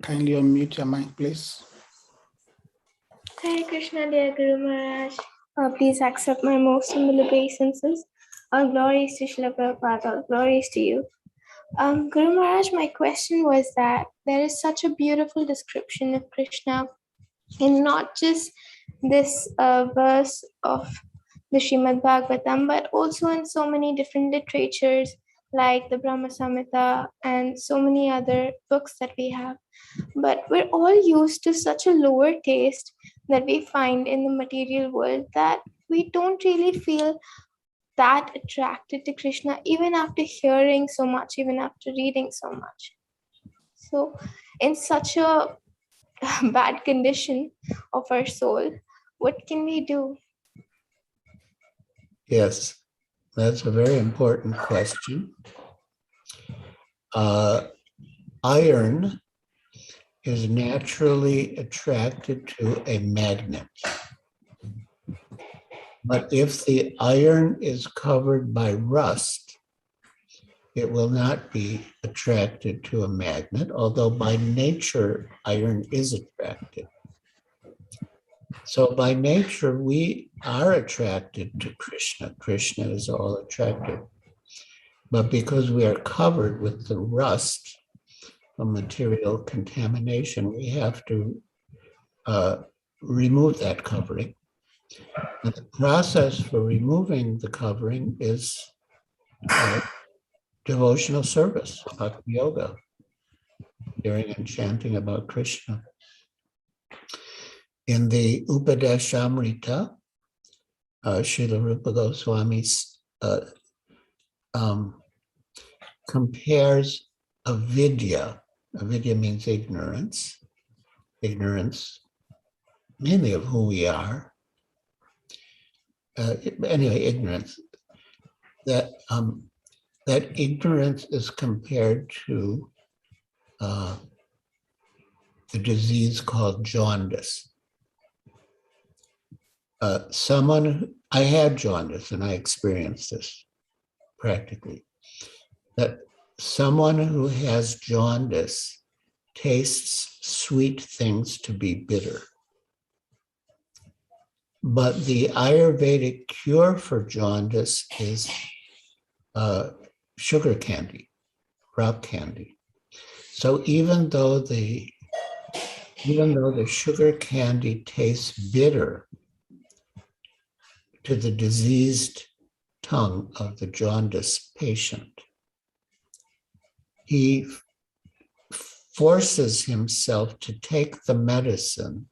Kindly unmute your mic, please. Hare Krishna, dear Guru Maharaj. Please accept my most humble obeisances. All glories to Srila Prabhupada, all glories to you. Guru Maharaj, my question was that there is such a beautiful description of Krishna in not just this verse of the Srimad Bhagavatam, but also in so many different literatures like the Brahma Samhita and so many other books that we have. But we're all used to such a lower taste that we find in the material world that we don't really feel that attracted to Krishna, even after hearing so much, even after reading so much. So in such a bad condition of our soul, what can we do? Yes, that's a very important question. Iron is naturally attracted to a magnet. But if the iron is covered by rust, it will not be attracted to a magnet, although by nature, iron is attracted. So by nature, we are attracted to Krishna. Krishna is all attractive. But because we are covered with the rust of material contamination, we have to remove that covering. And the process for removing the covering is devotional service, bhakti yoga, hearing and chanting about Krishna. In the Upadeshamrita, Srila Rupa Goswami compares avidya means ignorance mainly of who we are. Ignorance, that ignorance is compared to the disease called jaundice. I had jaundice and I experienced this practically, that someone who has jaundice tastes sweet things to be bitter. But the Ayurvedic cure for jaundice is sugar candy, rock candy. So even though the sugar candy tastes bitter to the diseased tongue of the jaundice patient, he forces himself to take the medicine,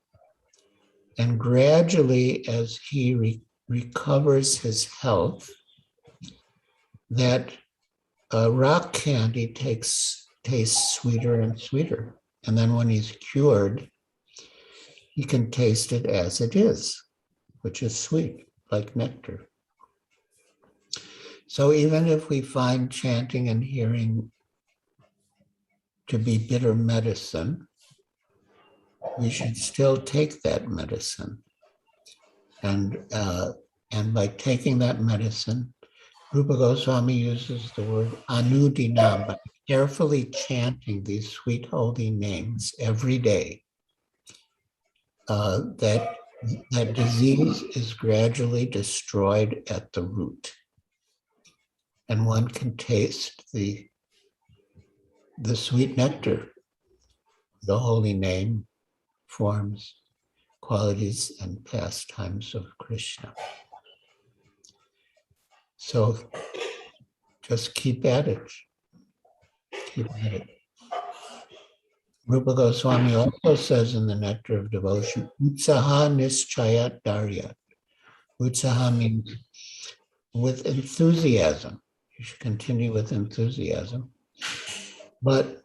and gradually, as he recovers his health, that rock candy tastes sweeter and sweeter. And then when he's cured, he can taste it as it is, which is sweet, like nectar. So even if we find chanting and hearing to be bitter medicine, we should still take that medicine. And by taking that medicine, Rupa Goswami uses the word anudina, by carefully chanting these sweet holy names every day, that disease is gradually destroyed at the root. And one can taste the sweet nectar, the holy name, forms, qualities, and pastimes of Krishna. So just keep at it. Keep at it. Rupa Goswami also says in the Nectar of Devotion, Utsaha nischayat daryat. Utsaha means with enthusiasm. You should continue with enthusiasm. But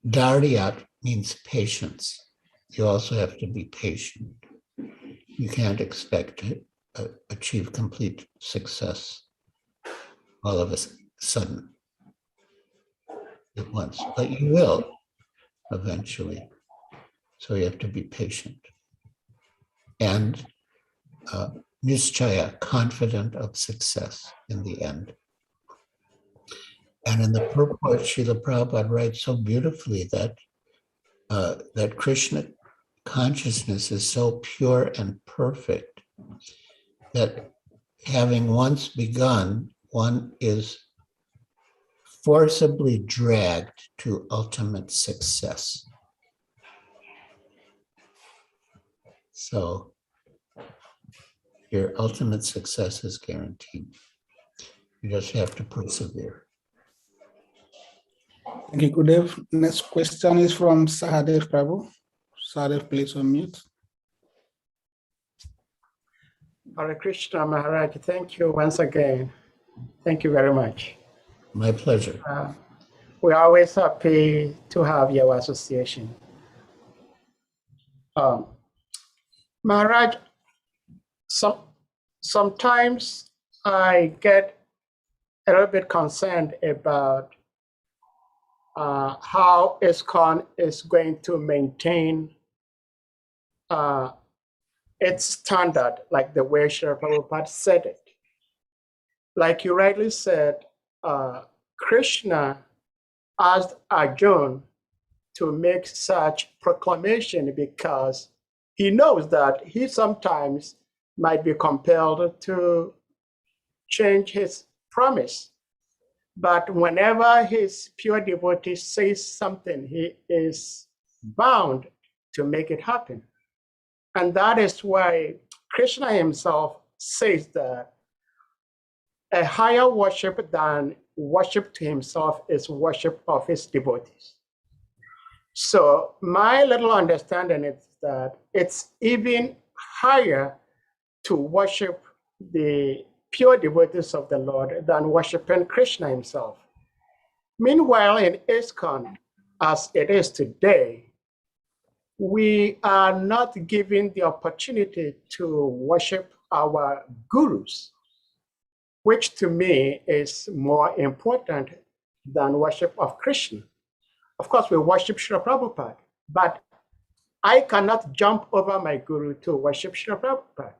daryat means patience. You also have to be patient. You can't expect to achieve complete success all of a sudden at once, but you will eventually. So you have to be patient. And nischaya, confident of success in the end. And in the purport, Srila Prabhupada writes so beautifully that that Krishna consciousness is so pure and perfect that having once begun, one is forcibly dragged to ultimate success. So your ultimate success is guaranteed. You just have to persevere. Thank you, Gurudev. Next question is from Sahadev Prabhu. Sahadev, please unmute. Hare Krishna Maharaj, thank you once again. Thank you very much. My pleasure. We're always happy to have your association. Maharaj, sometimes I get a little bit concerned about how ISKCON is going to maintain its standard, like the way Srila Prabhupada said it. Like you rightly said, Krishna asked Arjuna to make such proclamation because he knows that he sometimes might be compelled to change his promise. But whenever his pure devotee says something, he is bound to make it happen. And that is why Krishna himself says that a higher worship than worship to himself is worship of his devotees. So my little understanding is that it's even higher to worship the pure devotees of the Lord than worshiping Krishna himself. Meanwhile, in ISKCON, as it is today, we are not given the opportunity to worship our gurus, which to me is more important than worship of Krishna. Of course, we worship Srila Prabhupada, but I cannot jump over my guru to worship Srila Prabhupada.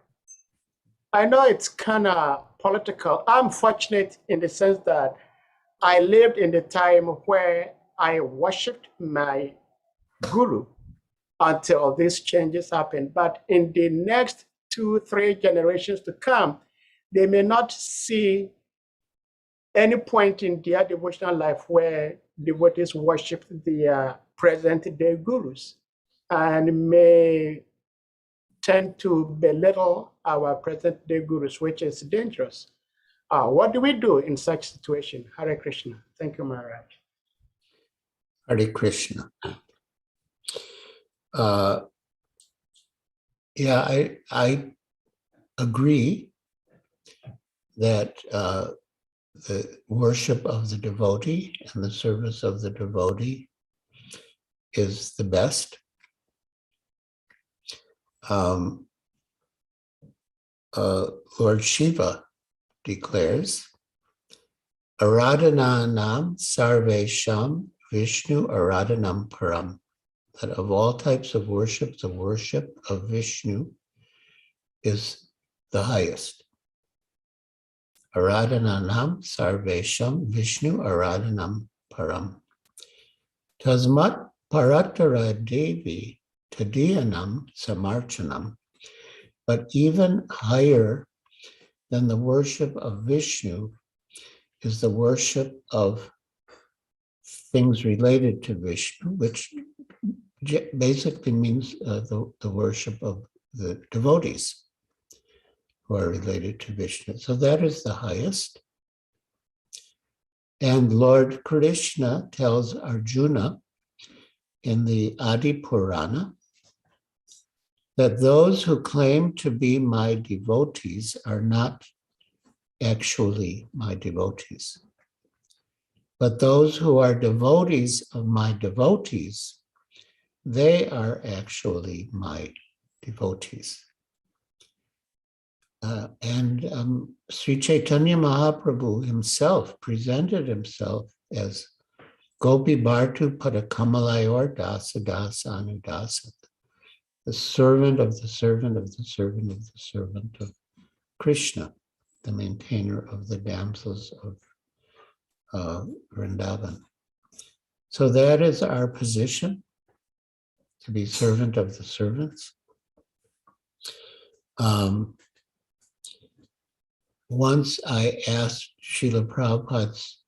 I know it's kind of political. I'm fortunate in the sense that I lived in the time where I worshiped my guru until these changes happened. But in the next 2-3 generations to come, they may not see any point in their devotional life where devotees worship the present-day gurus and may tend to belittle our present-day gurus, which is dangerous. What do we do in such situation? Hare Krishna. Thank you, Maharaj. Hare Krishna. Yeah, I agree that the worship of the devotee and the service of the devotee is the best. Lord Shiva declares, Aradhananam sarvesham Vishnu aradhanam param, that of all types of worship, the worship of Vishnu is the highest. Aradhananam sarvesham Vishnu aradhanam param. Tasmat paratara devi tadiyanam samarchanam. But even higher than the worship of Vishnu is the worship of things related to Vishnu, which basically means the worship of the devotees who are related to Vishnu. So that is the highest. And Lord Krishna tells Arjuna in the Adi Purana that those who claim to be my devotees are not actually my devotees. But those who are devotees of my devotees, they are actually my devotees. And Sri Chaitanya Mahaprabhu himself presented himself as Gopi Bhartu Padakamalayur Dasa Dasa Anudasa, the servant of the servant of the servant of the servant of Krishna, the maintainer of the damsels of Vrindavan. So that is our position, to be servant of the servants. Once I asked Srila Prabhupada's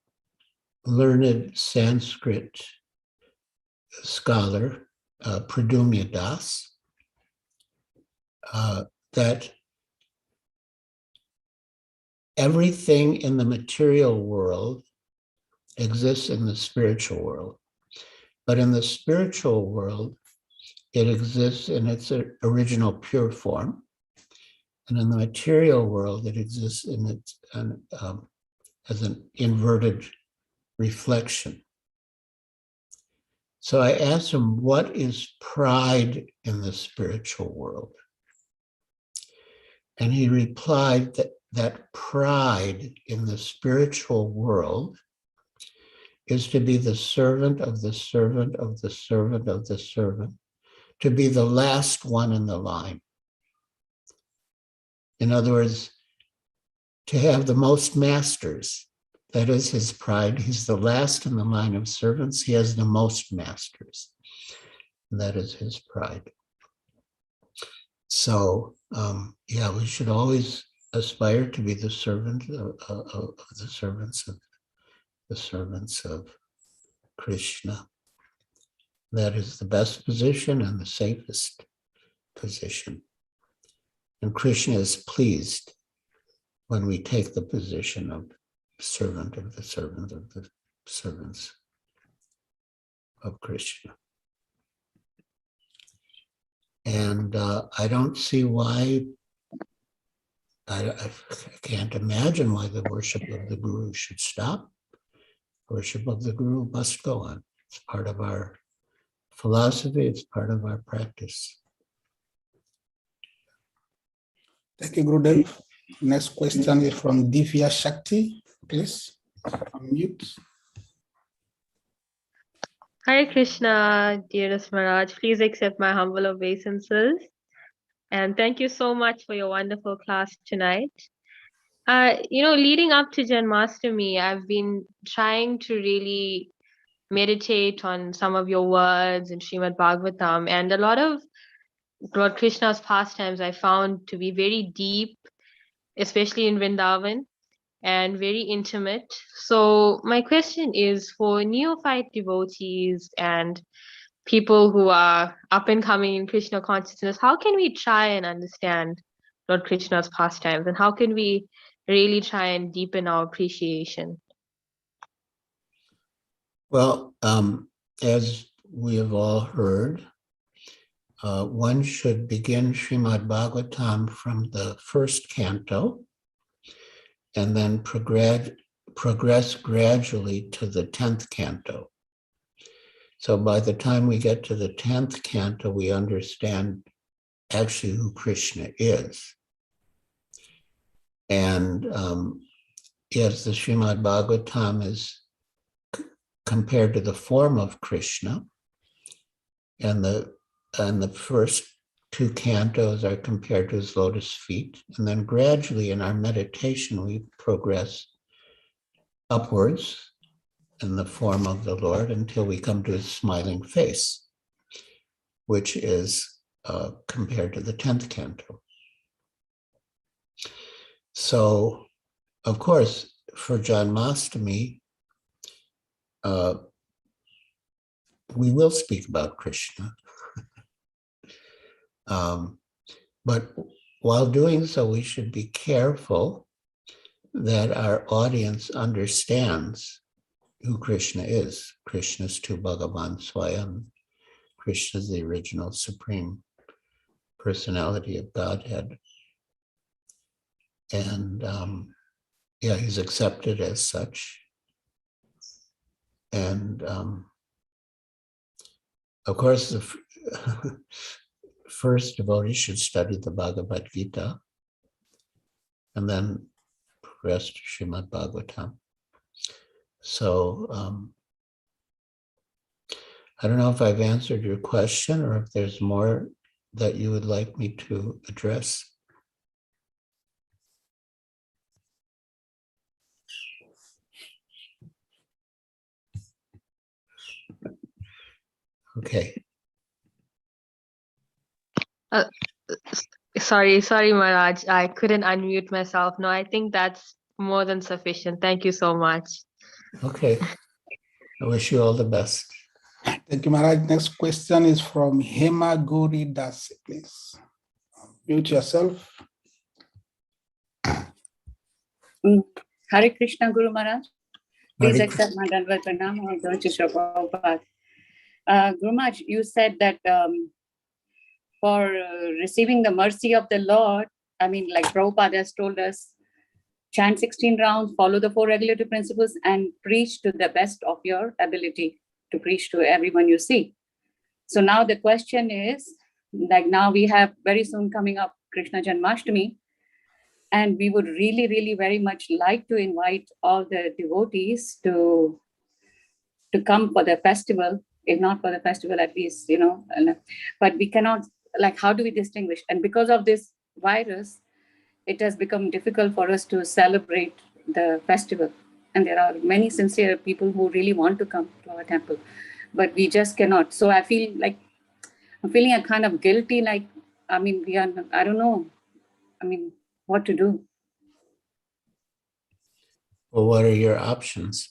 learned Sanskrit scholar, Pradumya Das, that everything in the material world exists in the spiritual world. But in the spiritual world, it exists in its original pure form. And in the material world, it exists in its as an inverted reflection. So I asked him, what is pride in the spiritual world? And he replied that pride in the spiritual world is to be the servant of the servant of the servant of the servant, to be the last one in the line. In other words, to have the most masters. That is his pride. He's the last in the line of servants. He has the most masters. And that is his pride. So, yeah, we should always aspire to be the servant of the servants of Krishna. That is the best position and the safest position. And Krishna is pleased when we take the position of servant of the servants of Krishna. And I don't see why, I can't imagine why the worship of the Guru should stop. Worship of the Guru must go on. It's part of our philosophy, it's part of our practice. Thank you, Gurudev. Next question is from Divya Shakti. Please unmute. Hare Krishna, dearest Maharaj. Please accept my humble obeisances. And thank you so much for your wonderful class tonight. Leading up to Janmashtami, I've been trying to really meditate on some of your words in Srimad Bhagavatam, and a lot of Lord Krishna's pastimes I found to be very deep, especially in Vrindavan, and very intimate. So my question is for neophyte devotees and people who are up and coming in Krishna consciousness, how can we try and understand Lord Krishna's pastimes, and how can we really try and deepen our appreciation? Well, as we have all heard, one should begin Srimad Bhagavatam from the first canto and then progress gradually to the 10th canto. So by the time we get to the 10th canto, we understand actually who Krishna is. And yes, the Srimad Bhagavatam is compared to the form of Krishna, and the first two cantos are compared to his lotus feet. And then gradually in our meditation, we progress upwards in the form of the Lord until we come to his smiling face, which is compared to the 10th canto. So, of course, for Janmashtami, we will speak about Krishna. But while doing so, we should be careful that our audience understands who Krishna is. Krishna is tu Bhagavan Swayam. Krishna is the original supreme personality of Godhead. And yeah, he's accepted as such. And of course, the first devotee should study the Bhagavad Gita and then progress to Srimad Bhagavatam. So I don't know if I've answered your question or if there's more that you would like me to address. Okay. Sorry, Maharaj. I couldn't unmute myself. No, I think that's more than sufficient. Thank you so much. Okay. I wish you all the best. Thank you, Maharaj. Next question is from Hema Guri Das. Please mute yourself. Hare Krishna, Guru Maharaj. Please Hare accept my Dandavat Pranam or don't you, Srila Prabhupada. Guru Maharaj, you said that for receiving the mercy of the Lord, I mean, like Prabhupada has told us, chant 16 rounds, follow the 4 regulative principles, and preach to the best of your ability. to preach to everyone you see. So now the question is, like now we have very soon coming up Krishna Janmashtami, and we would really, really very much like to invite all the devotees to come for the festival, if not for the festival, at least, but we cannot, like, how do we distinguish? And because of this virus, it has become difficult for us to celebrate the festival. And there are many sincere people who really want to come to our temple, but we just cannot. So I feel like I'm feeling a kind of guilty, like, I don't know, what to do. Well, what are your options?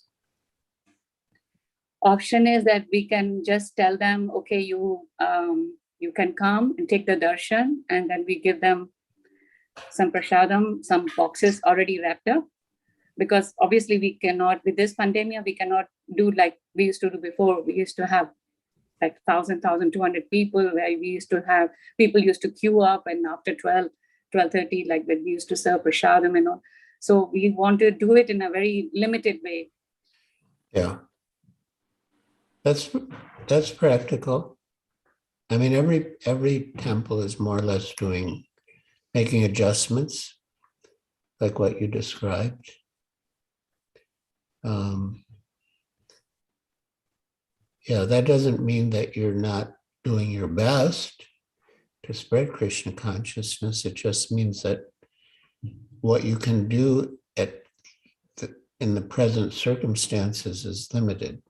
Option is that we can just tell them, okay, you can come and take the darshan, and then we give them some prasadam, some boxes already wrapped up, because obviously we cannot, with this pandemic, we cannot do like we used to do before. We used to have like 1,200 people, where we used to have, people used to queue up, and after 12:30, like when we used to serve prasadam and all. So we want to do it in a very limited way. Yeah. That's practical. I mean, every temple is more or less making adjustments, like what you described. Yeah, that doesn't mean that you're not doing your best to spread Krishna consciousness. It just means that what you can do in the present circumstances is limited.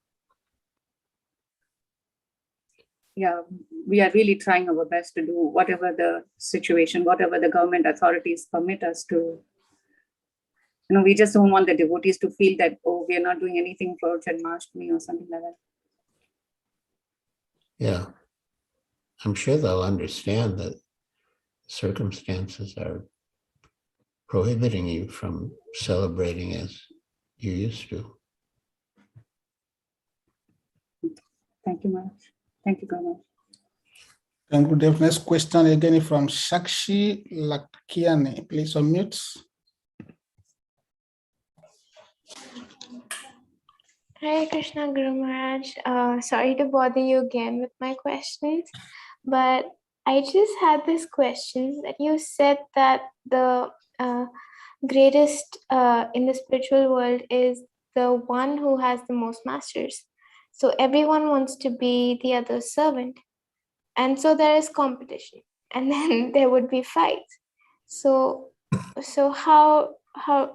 Yeah, we are really trying our best to do whatever the situation, whatever the government authorities permit us to. We just don't want the devotees to feel that, oh, we are not doing anything for Janmashtami or something like that. Yeah, I'm sure they'll understand that circumstances are prohibiting you from celebrating as you used to. Thank you, Maharaj. Thank you very much. Thank you. The next question again is from Sakshi Lakiani. Please unmute. Hare Krishna, Guru Maharaj. Sorry to bother you again with my questions, but I just had this question that you said that the greatest in the spiritual world is the one who has the most masters. So everyone wants to be the other's servant. And so there is competition, and then there would be fights. So how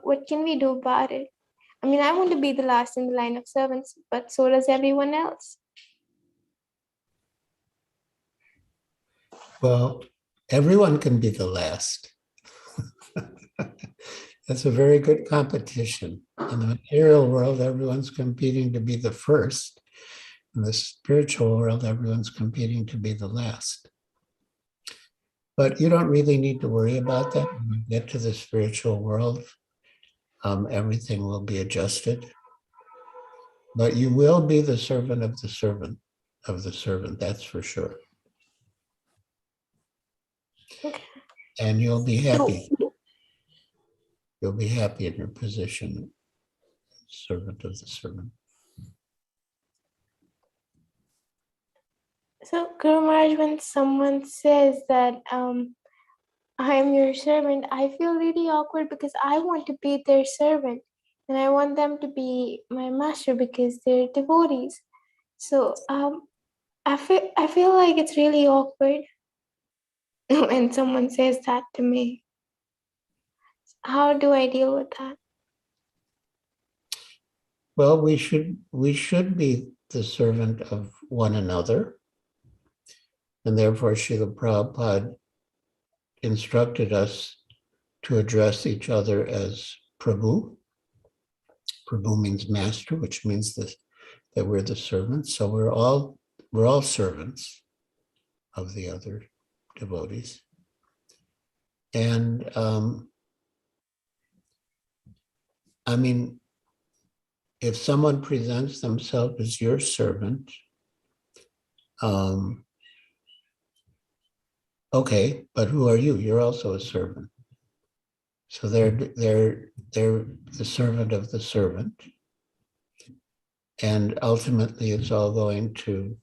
what can we do about it? I mean, I want to be the last in the line of servants, but so does everyone else. Well, everyone can be the last. That's a very good competition. In the material world, everyone's competing to be the first. In the spiritual world, everyone's competing to be the last. But you don't really need to worry about that. When you get to the spiritual world, everything will be adjusted. But you will be the servant of the servant of the servant, that's for sure. Okay. And you'll be happy. You'll be happy in your position, servant of the servant. So, Guru Maharaj, when someone says that I am your servant, I feel really awkward because I want to be their servant and I want them to be my master because they're devotees. So I feel like it's really awkward when someone says that to me. How do I deal with that? Well, we should be the servant of one another. And therefore, Srila Prabhupada instructed us to address each other as Prabhu. Prabhu means master, which means that we're the servants. So we're all servants of the other devotees. And I mean, if someone presents themselves as your servant, okay, but who are you? You're also a servant. So they're the servant of the servant. And ultimately, it's all going to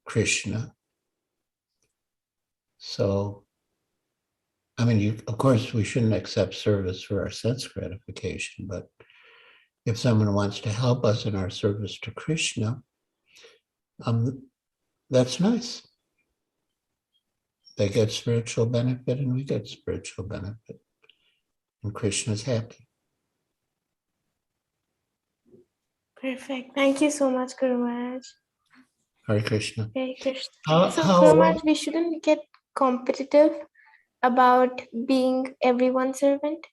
Krishna. So, I mean, of course, we shouldn't accept service for our sense gratification, but if someone wants to help us in our service to Krishna, that's nice. They get spiritual benefit and we get spiritual benefit. And Krishna's happy. Perfect. Thank you so much, Guru Maharaj. Hare Krishna. Hare Krishna. How- So, how- Guru Maharaj, we shouldn't get competitive about being everyone's servant.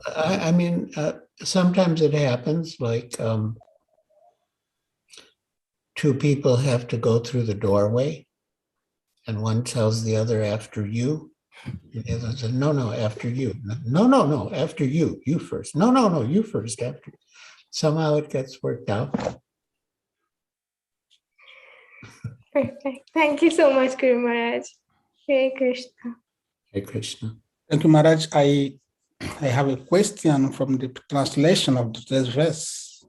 I mean, sometimes it happens, like two people have to go through the doorway and one tells the other after you. The other says, no, after you. No, after you. You first. No, you first, after. Somehow it gets worked out. Perfect. Thank you so much, Guru Maharaj. Hare Krishna. Hare Krishna. Thank you, Maharaj. I have a question from the translation of today's verse.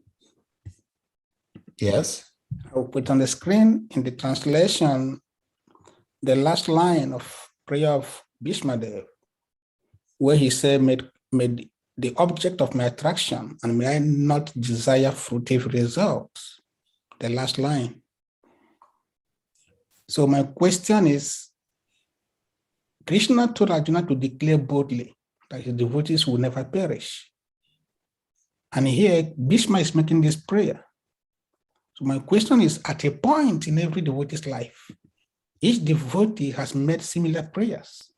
Yes. I'll put on the screen in the translation the last line of prayer of Bhishmadev, where he said, "May the object of my attraction, and may I not desire fruitive results." The last line. So my question is, Krishna told Arjuna to declare boldly that his devotees will never perish. And here, Bhishma is making this prayer. So my question is, at a point in every devotee's life, each devotee has made similar prayers.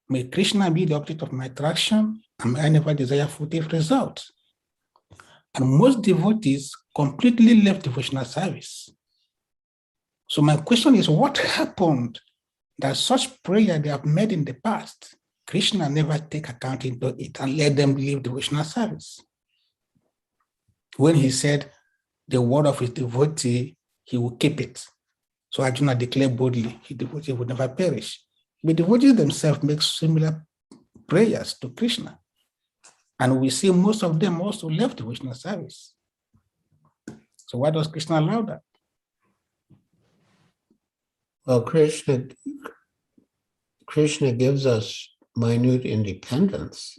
May Krishna be the object of my attraction, and may I never desire fruitive results. And most devotees completely left devotional service. So my question is, what happened that such prayer they have made in the past, Krishna never take account into it and let them leave devotional service? When he said the word of his devotee, he will keep it. So Arjuna declared boldly, his devotee would never perish. The devotees themselves make similar prayers to Krishna. And we see most of them also left devotional service. So why does Krishna allow that? Well, Krishna gives us minute independence.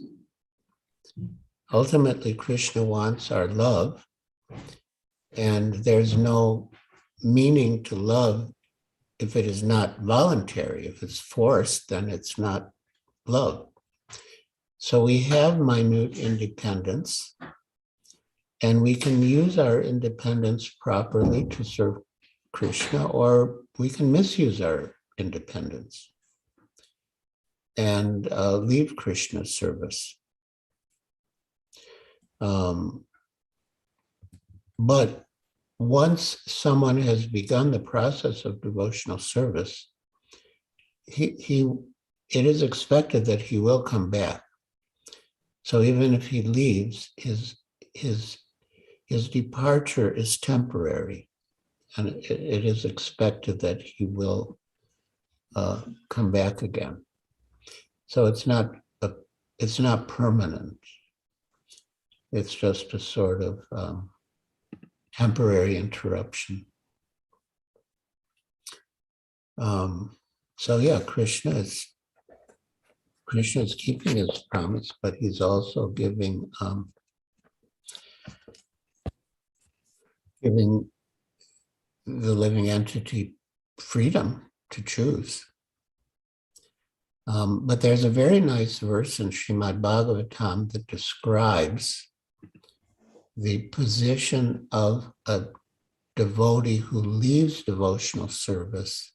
Ultimately, Krishna wants our love, and there's no meaning to love if it is not voluntary. If it's forced, then it's not love. So we have minute independence, and we can use our independence properly to serve Krishna, or we can misuse our independence and leave Krishna's service. But once someone has begun the process of devotional service, it is expected that he will come back. So even if he leaves, his departure is temporary, and it is expected that he will come back again. So it's not permanent. It's just a sort of temporary interruption. So yeah, Krishna is keeping his promise, but he's also giving the living entity freedom to choose. But there's a very nice verse in Srimad Bhagavatam that describes the position of a devotee who leaves devotional service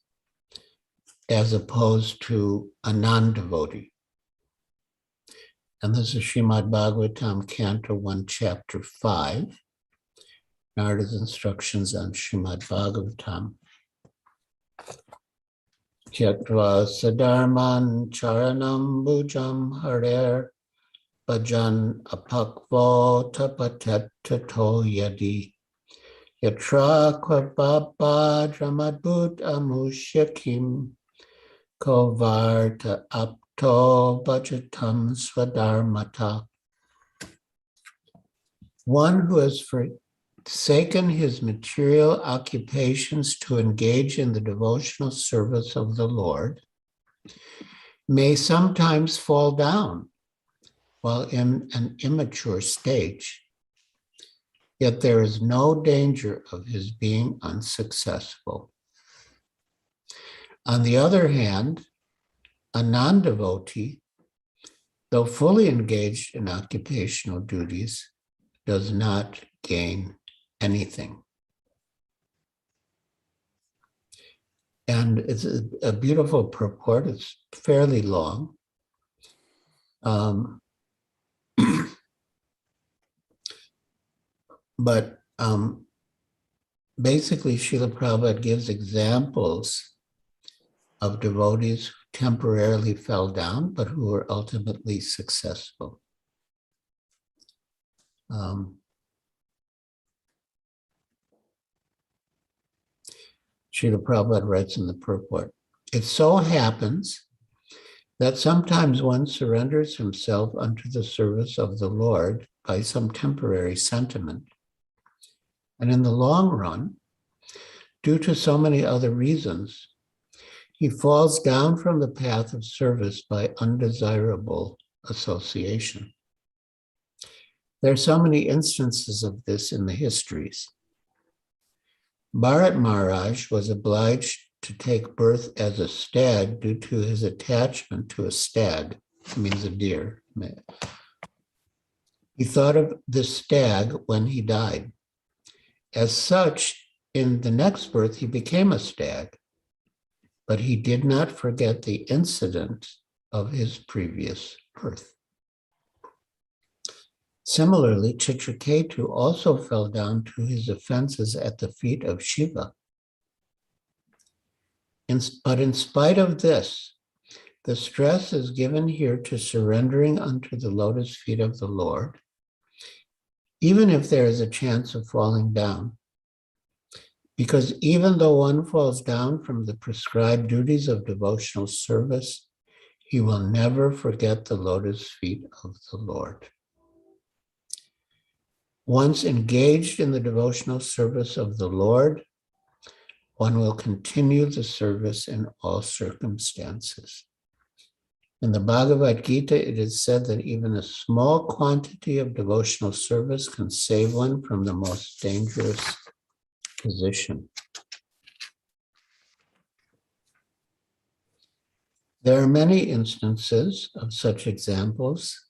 as opposed to a non-devotee. And this is Srimad Bhagavatam, Canto 1, Chapter 5, Narada's instructions on Srimad Bhagavatam. Tyakva sadarman charanam bhujam harer bhajan apakvo tapatet tato yadi yatra kvabha dramadbud amushakim kovarta to bhajatam swadharmata. One who has forsaken his material occupations to engage in the devotional service of the Lord may sometimes fall down while in an immature stage, yet there is no danger of his being unsuccessful. On the other hand, a non-devotee, though fully engaged in occupational duties, does not gain anything. And it's a beautiful purport. It's fairly long. But basically, Srila Prabhupada gives examples of devotees who temporarily fell down, but who were ultimately successful. Srila Prabhupada writes in the purport, "It so happens that sometimes one surrenders himself unto the service of the Lord by some temporary sentiment. And in the long run, due to so many other reasons, he falls down from the path of service by undesirable association. There are so many instances of this in the histories. Bharat Maharaj was obliged to take birth as a stag due to his attachment to a stag, it means a deer. He thought of the stag when he died. As such, in the next birth, he became a stag, but he did not forget the incident of his previous birth. Similarly, Chitraketu also fell down to his offenses at the feet of Shiva. But in spite of this, the stress is given here to surrendering unto the lotus feet of the Lord, even if there is a chance of falling down. Because even though one falls down from the prescribed duties of devotional service, he will never forget the lotus feet of the Lord. Once engaged in the devotional service of the Lord, one will continue the service in all circumstances. In the Bhagavad Gita, it is said that even a small quantity of devotional service can save one from the most dangerous position. There are many instances of such examples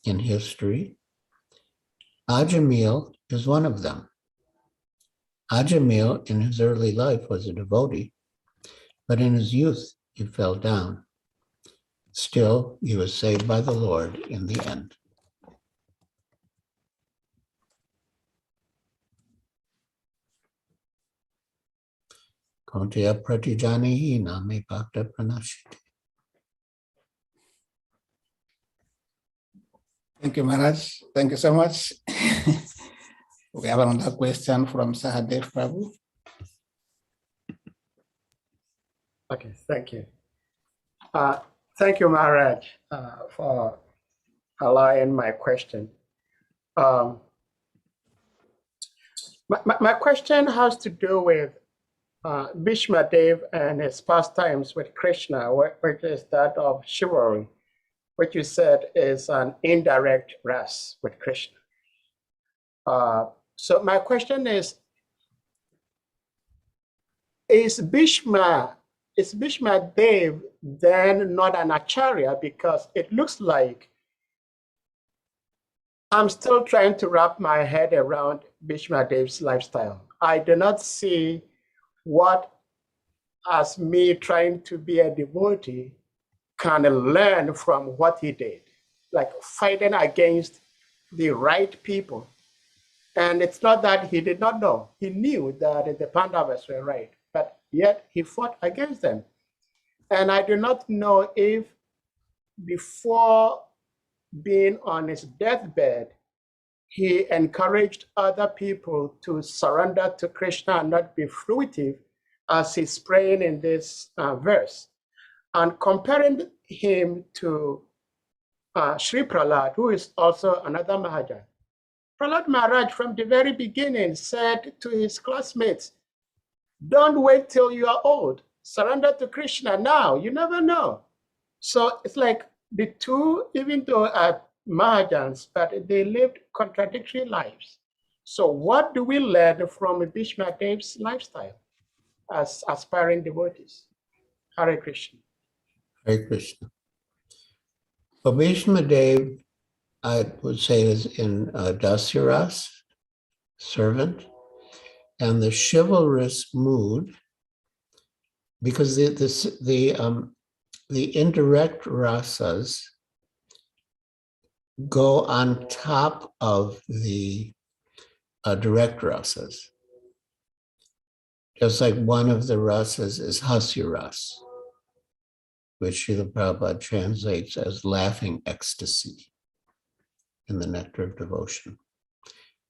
in history. Ajamil is one of them. Ajamil, in his early life, was a devotee, but in his youth, he fell down. Still, he was saved by the Lord in the end. Kontiya pratijanihi name bhakta pranashiti. Thank you, Maharaj. Thank you so much. We have another question from Sahadev Prabhu. Okay, thank you. Thank you, Maharaj, for allowing my question. My question has to do with Bhishma Dev and his pastimes with Krishna, which is that of chivalry, which you said is an indirect ras with Krishna. So my question is Bhishma Dev then not an acharya? Because it looks like I'm still trying to wrap my head around Bhishma Dev's lifestyle. I do not see what, as me trying to be a devotee, can learn from what he did, like fighting against the right people. And it's not that he did not know. He knew that the Pandavas were right, but yet he fought against them. And I do not know if before being on his deathbed, he encouraged other people to surrender to Krishna and not be fruitive, as he's praying in this verse. and comparing him to Sri Prahlad, who is also another Mahajan. Prahlad Maharaj from the very beginning said to his classmates, don't wait till you are old. Surrender to Krishna now. You never know. So it's like the two, even though are Mahajans, but they lived contradictory lives. So what do we learn from Bhishma Dev's lifestyle as aspiring devotees? Hare Krishna. Hare Krishna. Well, Bhishma Dev, I would say, is in Dasyaras, servant, and the chivalrous mood, because the indirect rasas go on top of the direct rasas. Just like one of the rasas is hasya ras, which Srila Prabhupada translates as laughing ecstasy in the Nectar of Devotion.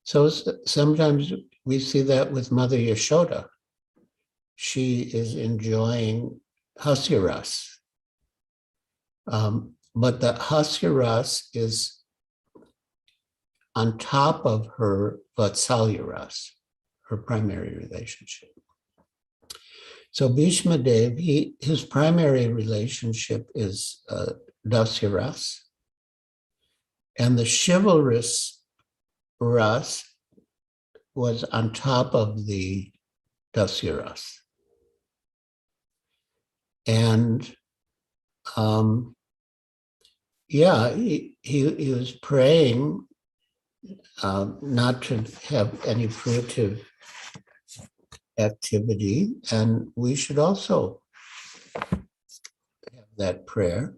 So sometimes we see that with Mother Yashoda. She is enjoying hasya ras. But the hasya ras is on top of her vatsalya ras, her primary relationship. So Bhishma Dev, his primary relationship is dasya ras, and the chivalrous ras was on top of the dasya ras. And he was praying not to have any fruitive activity, and we should also have that prayer,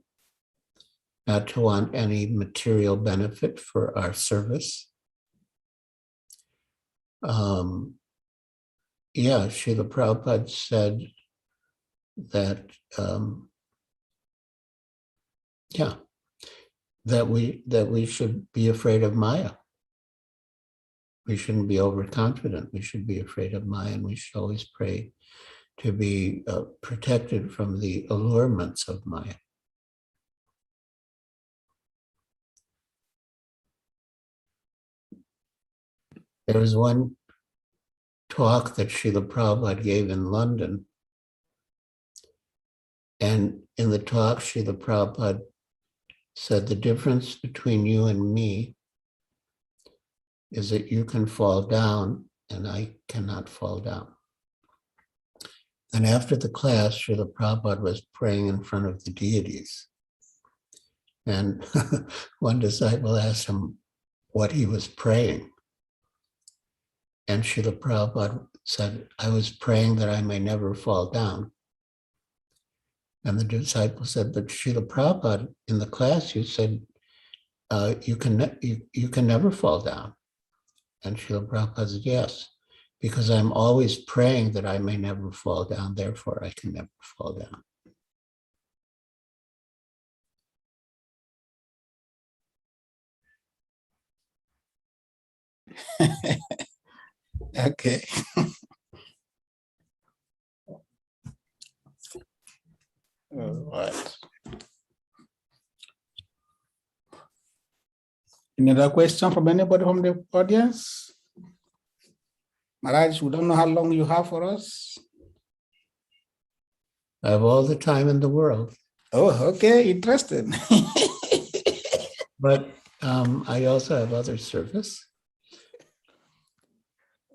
not to want any material benefit for our service. Srila Prabhupada said that that we should be afraid of Maya. We shouldn't be overconfident. We should be afraid of Maya, and we should always pray to be protected from the allurements of Maya. There was one talk that Srila Prabhupada gave in London, and in the talk, Srila Prabhupada said the difference between you and me is that you can fall down and I cannot fall down. And after the class, Srila Prabhupada was praying in front of the deities. And one disciple asked him what he was praying. And Srila Prabhupada said, I was praying that I may never fall down. And the disciple said, but Srila Prabhupada, in the class, you said, you can never fall down. And Srila Prabhupada said, yes, because I'm always praying that I may never fall down, therefore I can never fall down. Okay. All right. Any other question from anybody from the audience? Maharaj, we don't know how long you have for us. I have all the time in the world. Oh, okay, interesting. But I also have other service.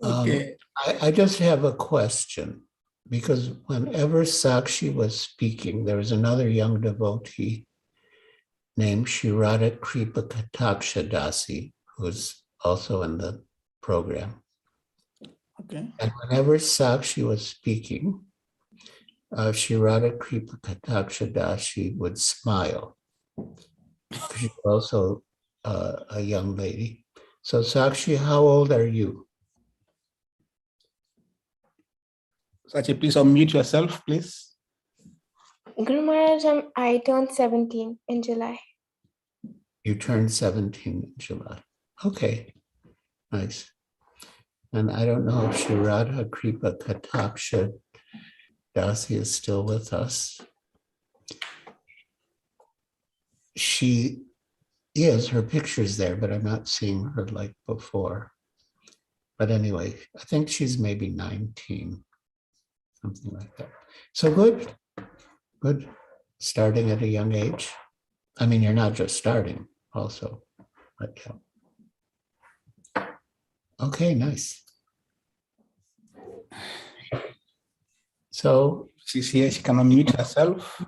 Okay. I just have a question, because whenever Sakshi was speaking, there was another young devotee named Shirada Kripa Kataksha Dasi, who's also in the program. Okay. And whenever Sakshi was speaking, Shirada Kripa Kataksha Dasi would smile. She's also a young lady. So Sakshi, how old are you? Sachi, please unmute yourself, please. Guru Maharaj, I turned 17 in July. You turned 17 in July. Okay, nice. And I don't know if Shirada Kripa Kataksha Dasi is still with us. she is, her picture's there, but I'm not seeing her like before. But anyway, I think she's maybe 19, something like that. So good, good. Starting at a young age. I mean, you're not just starting also, but yeah. Okay, nice. So She's here, she can unmute herself.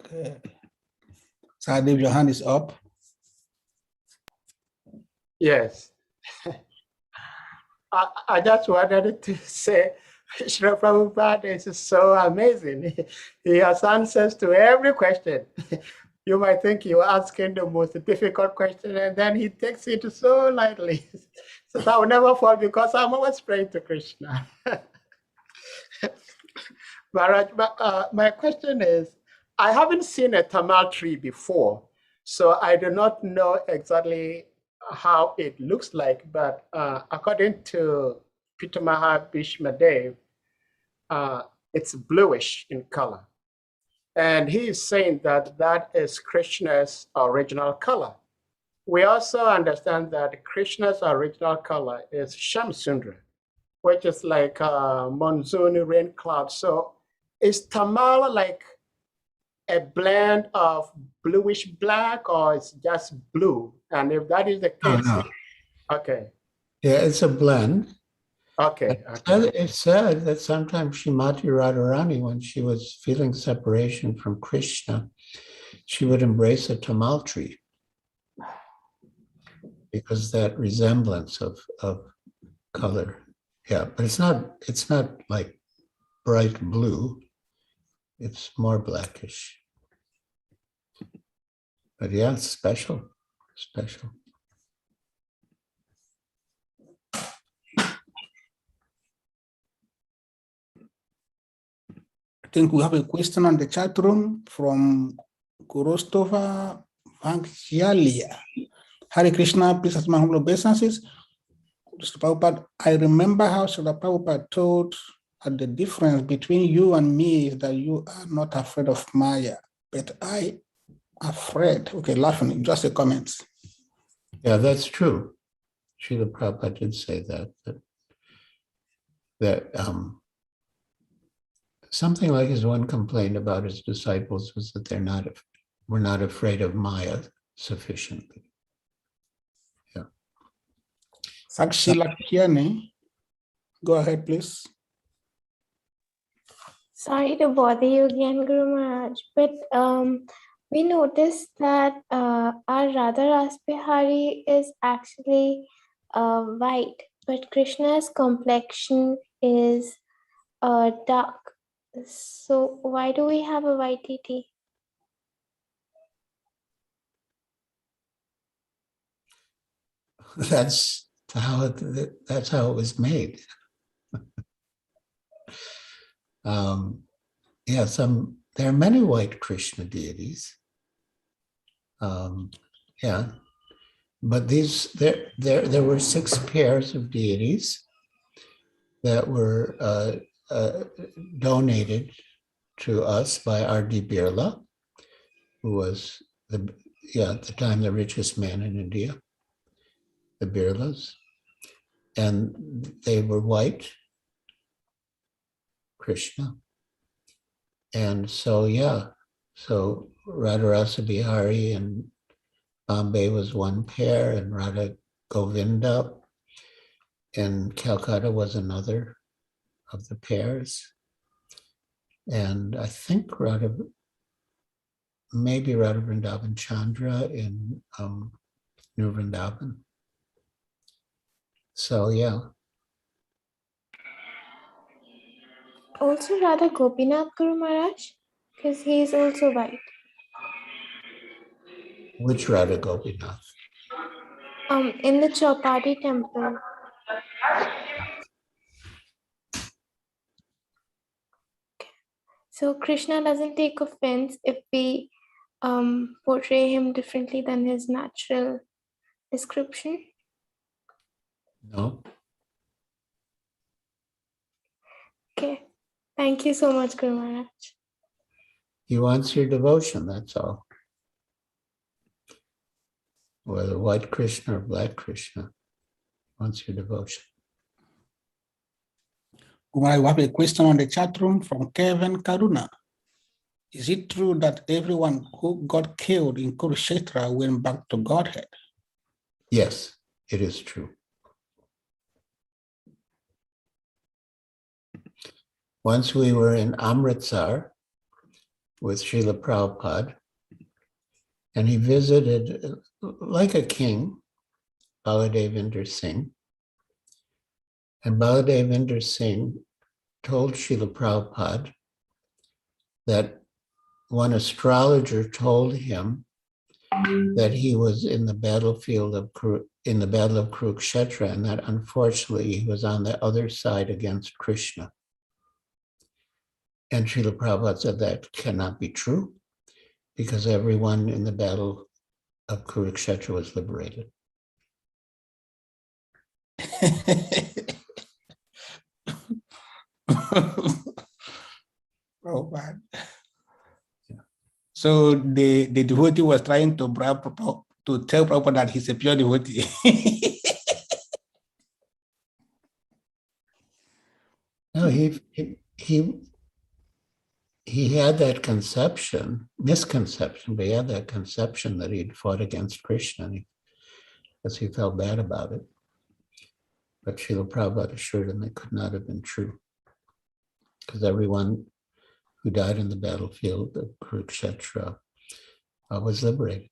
Okay. Sahadev, your hand is up. Yes. I just wanted to say, Srila Prabhupada is so amazing. He has answers to every question. You might think you're asking the most difficult question, and then he takes it so lightly. So I will never fall because I'm always praying to Krishna. Maharaj, my question is, I haven't seen a tamal tree before, so I do not know exactly how it looks like, but according to Pitamaha Bhishmadev, it's bluish in color. And he is saying that that is Krishna's original color. We also understand that Krishna's original color is Shamsundra, which is like a monsoon rain cloud. So is tamal like a blend of bluish black, or it's just blue? And if that is the case, no. Okay. Yeah, it's a blend. Okay. It said that sometimes Srimati Radharani, when she was feeling separation from Krishna, she would embrace a tamal tree because that resemblance of color. Yeah, but it's not like bright blue. It's more blackish. But yeah, it's special. I think we have a question on the chat room from Kurostova Vankyalia. Hare Krishna, please accept my humble obeisances. Srila Prabhupada, I remember how Srila Prabhupada told that the difference between you and me is that you are not afraid of Maya, but I afraid. Okay, laughing, just a comment. Yeah, that's true. Srila Prabhupada did say that something like his one complaint about his disciples was that we're not afraid of Maya sufficiently. Yeah. Sakshi Lakiani, go ahead, please. Sorry to bother you again, Guru Maharaj, but we noticed that our Radha Ras Bihari is actually white, but Krishna's complexion is dark. So why do we have a white deity? That's how it was made. Yeah, there are many white Krishna deities. Yeah, but there were 6 pairs of deities that were donated to us by R.D. Birla, who was at the time the richest man in India, the Birlas, and they were white Krishna. And so, so Radharasa Bihari and Bombay was one pair, and Radha Govinda in Calcutta was another of the pairs. And I think maybe Radha Vrindavan Chandra in New Vrindavan. So, yeah. Also Radha Gopinath Guru Maharaj, because he is also white. Which Radha Gopinath? In the Chowpatty temple. So Krishna doesn't take offense if we portray him differently than his natural description. No. Okay, Thank you so much, Guru Maharaj. He wants your devotion, that's all. Whether white Krishna or black Krishna wants your devotion. Kumar, we have a question on the chat room from Kevin Karuna. Is it true that everyone who got killed in Kurukshetra went back to Godhead? Yes, it is true. Once we were in Amritsar with Srila Prabhupada, and he visited, like a king, Baladevinder Singh. And Baladevinder Singh told Srila Prabhupada that one astrologer told him that he was in the battlefield of battle of Kurukshetra, and that unfortunately he was on the other side against Krishna. And Srila Prabhupada said that cannot be true, because everyone in the battle of Kurukshetra was liberated. Oh, bad. So the devotee was trying to tell Prabhupada that he's a pure devotee. No, he had that misconception, but he had that conception that he'd fought against Krishna, because he felt bad about it. But Srila Prabhupada assured him it could not have been true, because everyone who died in the battlefield of Kurukshetra was liberated.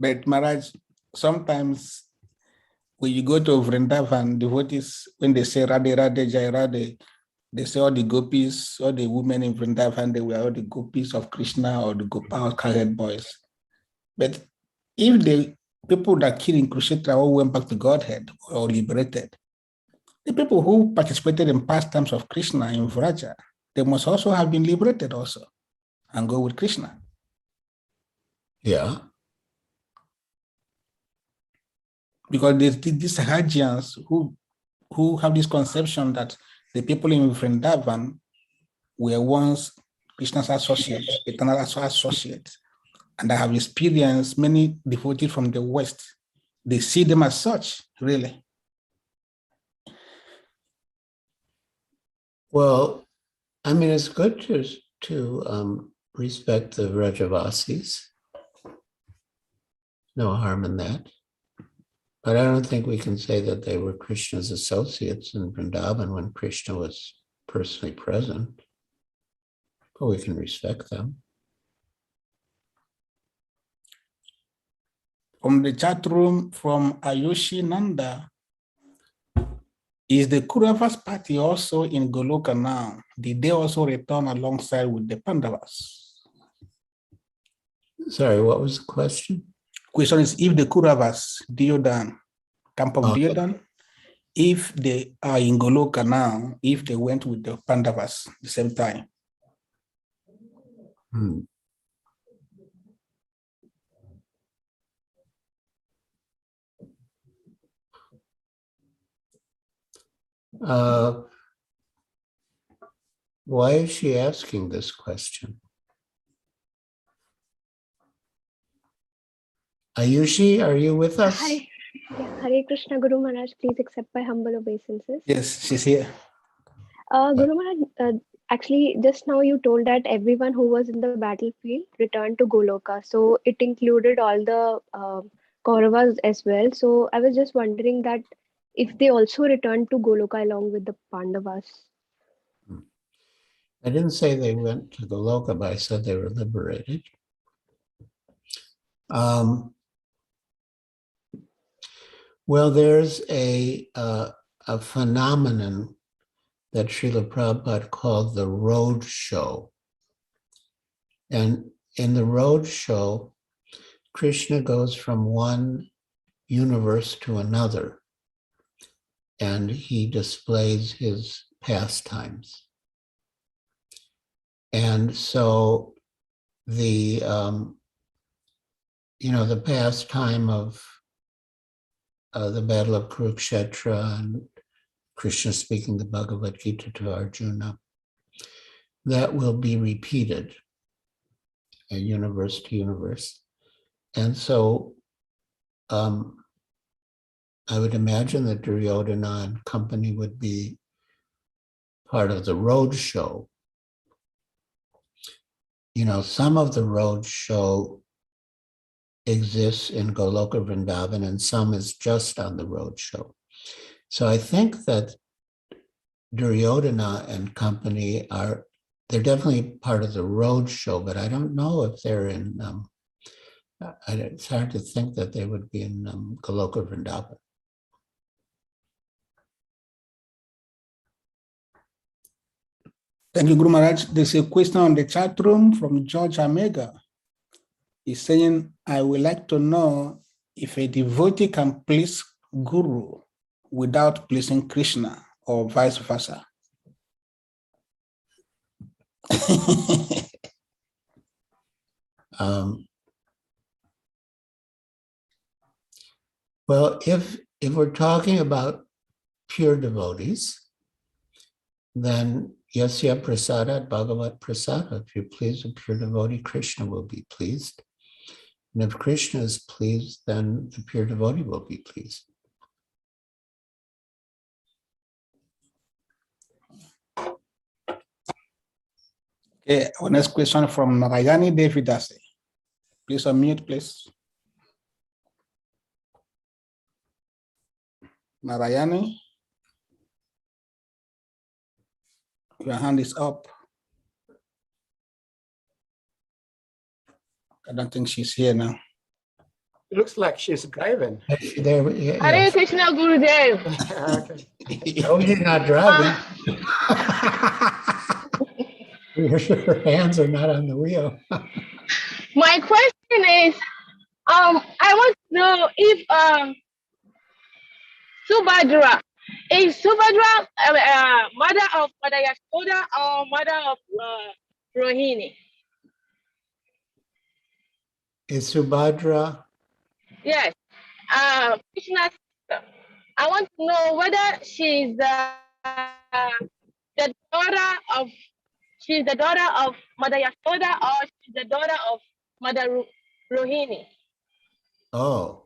But Maharaj, sometimes when you go to Vrindavan, devotees, when they say Radhe Radhe Jai Radhe, they say all the gopis, all the women in Vrindavan, they were all the gopis of Krishna or the Gopal carried boys. But if the people that killed in Kurukshetra all went back to Godhead or liberated, the people who participated in pastimes of Krishna in Vraja, they must also have been liberated also and go with Krishna. Yeah. Because there's these Sahajians who have this conception that the people in Vrindavan were once Krishna's associates, eternal associates, and I have experienced many devotees from the West. They see them as such, really. Well, I mean, it's good to respect the Vrajavasis. No harm in that. But I don't think we can say that they were Krishna's associates in Vrindavan when Krishna was personally present. But we can respect them. From the chat room from Ayushi Nanda, is the Kauravas party also in Goloka now? Did they also return alongside with the Pandavas? Sorry, what was the question? Question is, if the Kauravas, Duryodhana, camp of Duryodhana, if they are in Goloka now, if they went with the Pandavas at the same time? Why is she asking this question? Ayushi, are you with us? Hare, Hare Krishna, Guru Maharaj, please accept my humble obeisances. Yes, she's here. Guru Maharaj, actually, just now you told that everyone who was in the battlefield returned to Goloka. So it included all the Kauravas as well. So I was just wondering that if they also returned to Goloka along with the Pandavas. I didn't say they went to Goloka, but I said they were liberated. Well, there's a phenomenon that Srila Prabhupada called the road show. And in the road show, Krishna goes from one universe to another, and he displays his pastimes. And so the pastime of the Battle of Kurukshetra and Krishna speaking the Bhagavad Gita to Arjuna, that will be repeated, universe to universe. And so I would imagine that Duryodhana and company would be part of the road show. You know, some of the road show exists in Goloka Vrindavan and some is just on the road show. So I think that Duryodhana and company they're definitely part of the road show, but I don't know if they're in, it's hard to think that they would be in Goloka Vrindavan. Thank you, Guru Maharaj. There's a question on the chat room from George Omega. He's saying, I would like to know if a devotee can please Guru without pleasing Krishna or vice versa. Well, if we're talking about pure devotees, then yasya prasada bhagavat prasada. If you please a pure devotee, Krishna will be pleased. And if Krishna is pleased, then the pure devotee will be pleased. Okay, our next question from Narayani Devidasi. Please unmute, please. Narayani, your hand is up. I don't think she's here now. It looks like she's driving. Hare Krishna Gurudev. Okay. Oh, you're not driving. Her hands are not on the wheel. My question is, I want to know if Subhadra mother of Mother Yashoda or mother of Rohini? Is Subhadra? Yes, Krishna's sister. I want to know whether she's the daughter of Mother Yashoda or she's the daughter of Mother Rohini. Oh.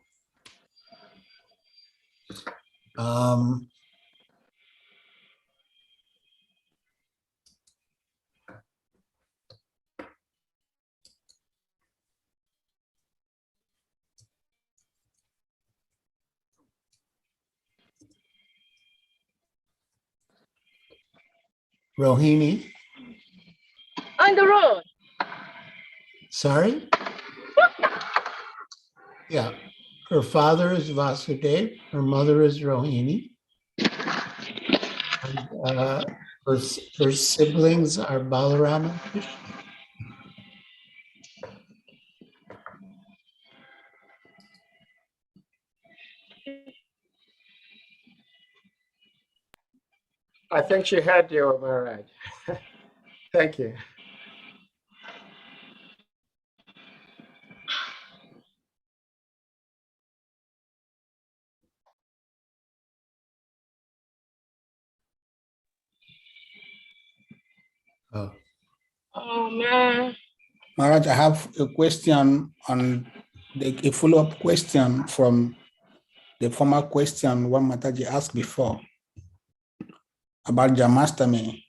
Rohini? On the road. Sorry? Yeah. Her father is Vasudev. Her mother is Rohini. And, her siblings are Balaram and Krishna. I think she had you, Maharaj. Thank you. Oh man. Maharaj, I have a question on a follow-up question from the former question one Mataji asked before about Jamastami.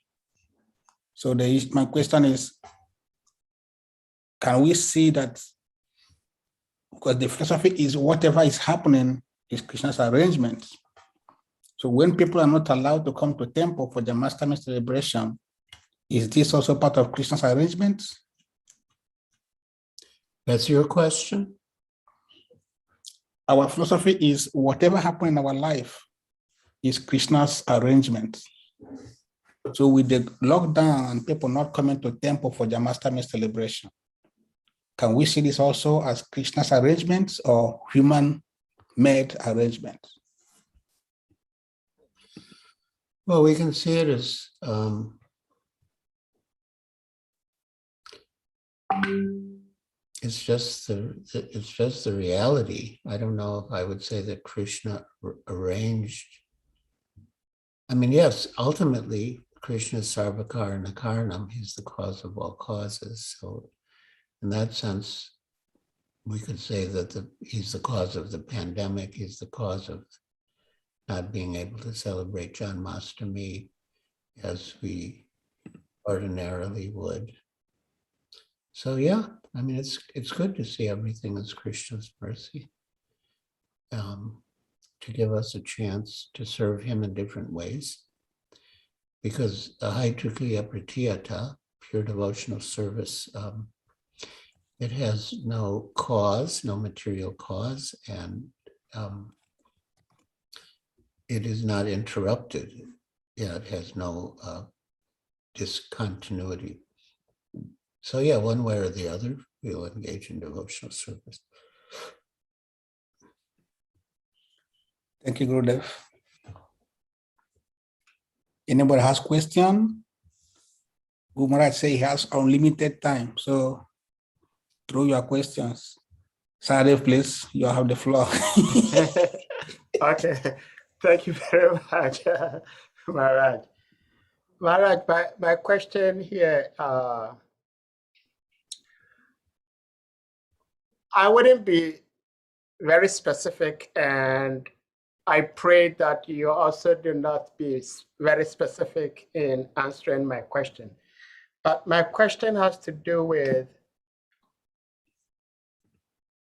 So my question is, can we see that, because the philosophy is whatever is happening is Krishna's arrangement. So when people are not allowed to come to temple for Jamastami celebration, is this also part of Krishna's arrangement? That's your question? Our philosophy is whatever happens in our life is Krishna's arrangement. So with the lockdown and people not coming to temple for Jamastami celebration, can we see this also as Krishna's arrangements or human-made arrangements? Well, we can see it as it's just the reality. I don't know if I would say that Krishna arranged. I mean, yes, ultimately, Krishna is Sarvakara Karanam. He's the cause of all causes. So in that sense, we could say that he's the cause of the pandemic. He's the cause of not being able to celebrate Janmashtami as we ordinarily would. So yeah, I mean, it's good to see everything as Krishna's mercy, to give us a chance to serve him in different ways. Because Haitukiya Pratiyata, pure devotional service, it has no cause, no material cause, and it is not interrupted. Yeah, it has no discontinuity. So yeah, one way or the other, we'll engage in devotional service. Thank you, Gurudev. Anybody has question? Guru Maharaj say he has unlimited time, so throw your questions. Sadev, please, you have the floor. Okay, thank you very much, Maharaj. Maharaj, my question here, I wouldn't be very specific, and I pray that you also do not be very specific in answering my question. But my question has to do with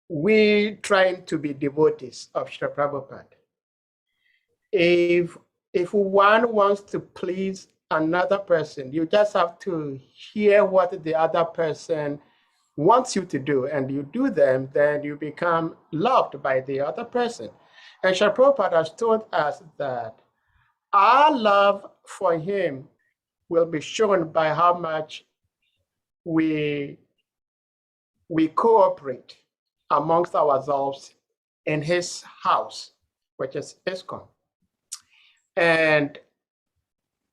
we trying to be devotees of Srila Prabhupada. If one wants to please another person, you just have to hear what the other person wants you to do, and you do them, then you become loved by the other person. And Srila Prabhupada has told us that our love for him will be shown by how much we cooperate amongst ourselves in his house, which is ISKCON. And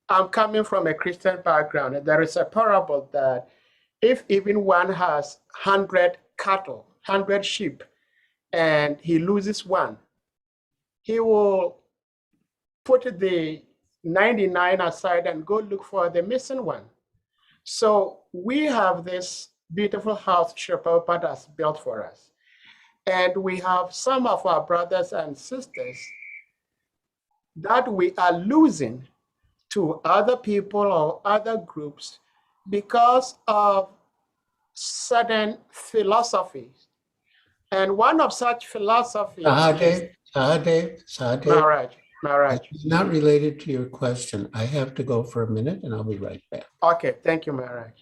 I'm coming from a Christian background, and there is a parable that if even one has 100 cattle, 100 sheep, and he loses one, he will put the 99 aside and go look for the missing one. So we have this beautiful house Srila Prabhupada has built for us. And we have some of our brothers and sisters that we are losing to other people or other groups because of certain philosophies. And one of such philosophies Sahadev, Maharaj. It's not related to your question. I have to go for a minute and I'll be right back. Okay, thank you, Maharaj.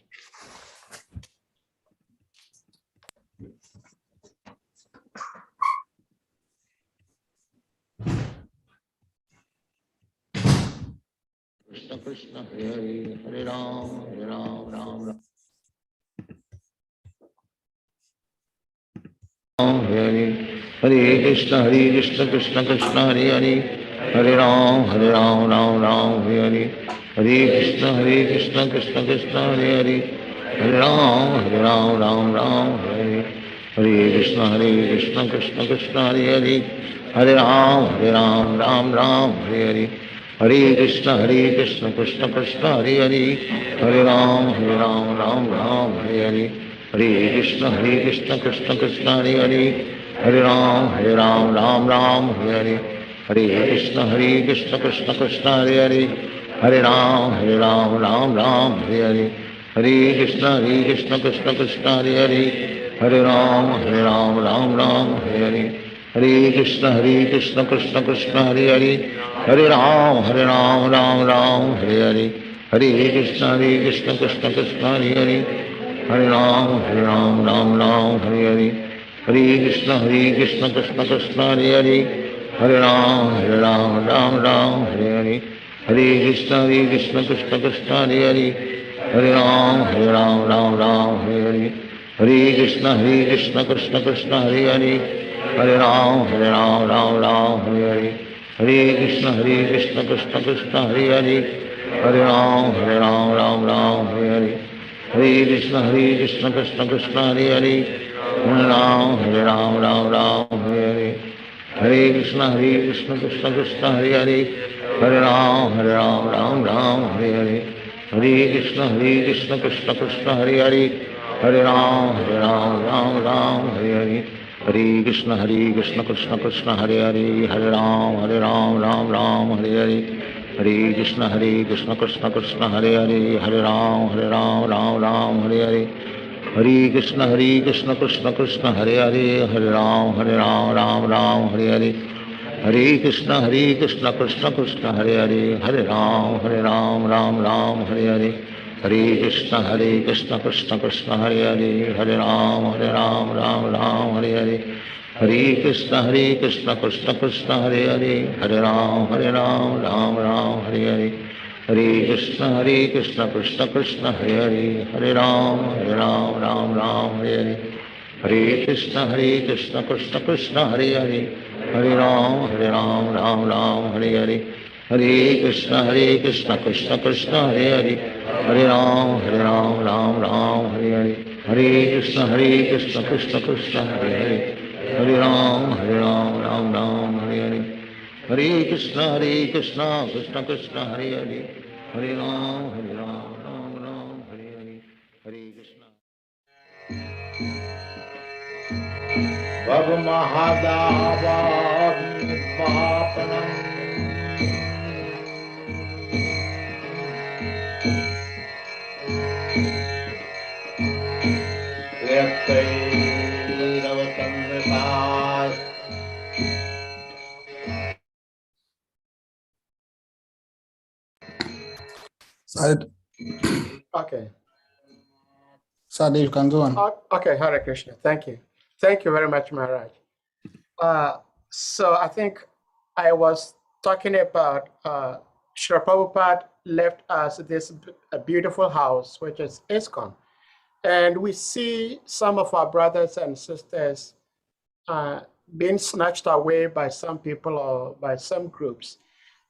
Krishna Krishna Hare Hare Ram Hare Ram Ram Ram Hare Krishna Krishna Krishna Hare Hare Hare Ram Ram Ram Hare Hare Krishna Krishna Krishna Hare Hare Hare Ram Ram Hare Hare Krishna Krishna Krishna Hare Hare Hare Ram Ram Hare Hare Hare Krishna Krishna Krishna Hare Hare Hare Ram Ram Hare Hare Hare Krishna Krishna Krishna Hare Hare Hare Ram Ram Hare Hare Krishna Krishna Krishna Hare Hare Hare Ram Hare Hare Hare Krishna Krishna Krishna Hare Hare Hare Ram Hare Hare Hare Krishna Krishna Krishna Hare Hare Hare Ram Hare Hare Hare Krishna Krishna Krishna Hare Hare Hare Ram Hare Hare Hare Krishna Krishna Krishna Hare Hare Hare Ram Hare Hare Hare Krishna Krishna Krishna Hare Hare Hare Ram Hare Hare Hare Krishna Krishna Krishna Hare Hare Hare Ram Hare Hare Hare Krishna Krishna Krishna Hare Hare Hare Ram Hare Hare Hare Krishna Krishna Krishna Hare Hare Hare Hare Ram, Ram Ram, Hare Hare. Hare Krishna, Krishna Krishna, Hare Hare. Hare Ram, Ram Hare Hare. Hare Krishna, Krishna Krishna, Hare Hare. Hare Ram, Ram Hare Hare. Hare Krishna, Krishna Krishna, Hare Hare. Hare Ram, Ram Hare Hare. Hare Krishna, Krishna Krishna, Hare Hare. Hare Ram, Ram Hare Hare. Hare Krishna, Krishna Krishna, Hare Hare. Hare Ram, Ram Hare Hare. Hare Krishna, Krishna Krishna, Hare Hare. Hare Ram, Ram Hare Hare. Hare Krishna, Krishna Krishna, Hare Hare. Hare Ram, Ram Hare Hare. Hare Krishna, Krishna Krishna, Hare Hare. Hare Ram, Ram Hare Hare. Hare Krishna, Krishna Krishna, Hare Hare. Hare Ram, Ram Hare Hare. Hare Krishna, Krishna Krishna, Hare Hare. Hare Ram, Ram Hare Hare. Hare Krishna, Krishna Krishna, Hare Hare. Hare Ram, Ram Hare Hare. Hare Krishna, Krishna Krishna, Hare Hare. Hare Ram, Ram Hare Hare. Hare Krishna, Krishna Krishna, Hare Hare. Hare Ram, Ram Hare Hare. Hare Krishna. Bhava Mahadava Vapanam Okay. Sadhu, you can go on. Okay, Hare Krishna. Thank you. Thank you very much, Maharaj. So I think I was talking about Srila Prabhupada left us this beautiful house, which is ISKCON. And we see some of our brothers and sisters being snatched away by some people or by some groups.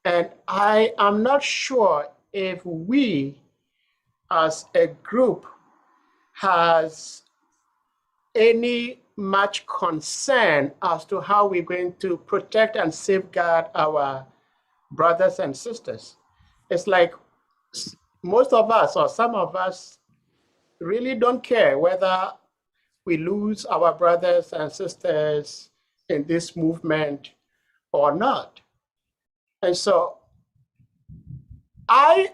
And I am not sure if we as a group has any much concern as to how we're going to protect and safeguard our brothers and sisters. It's like most of us or some of us really don't care whether we lose our brothers and sisters in this movement or not. And so I'm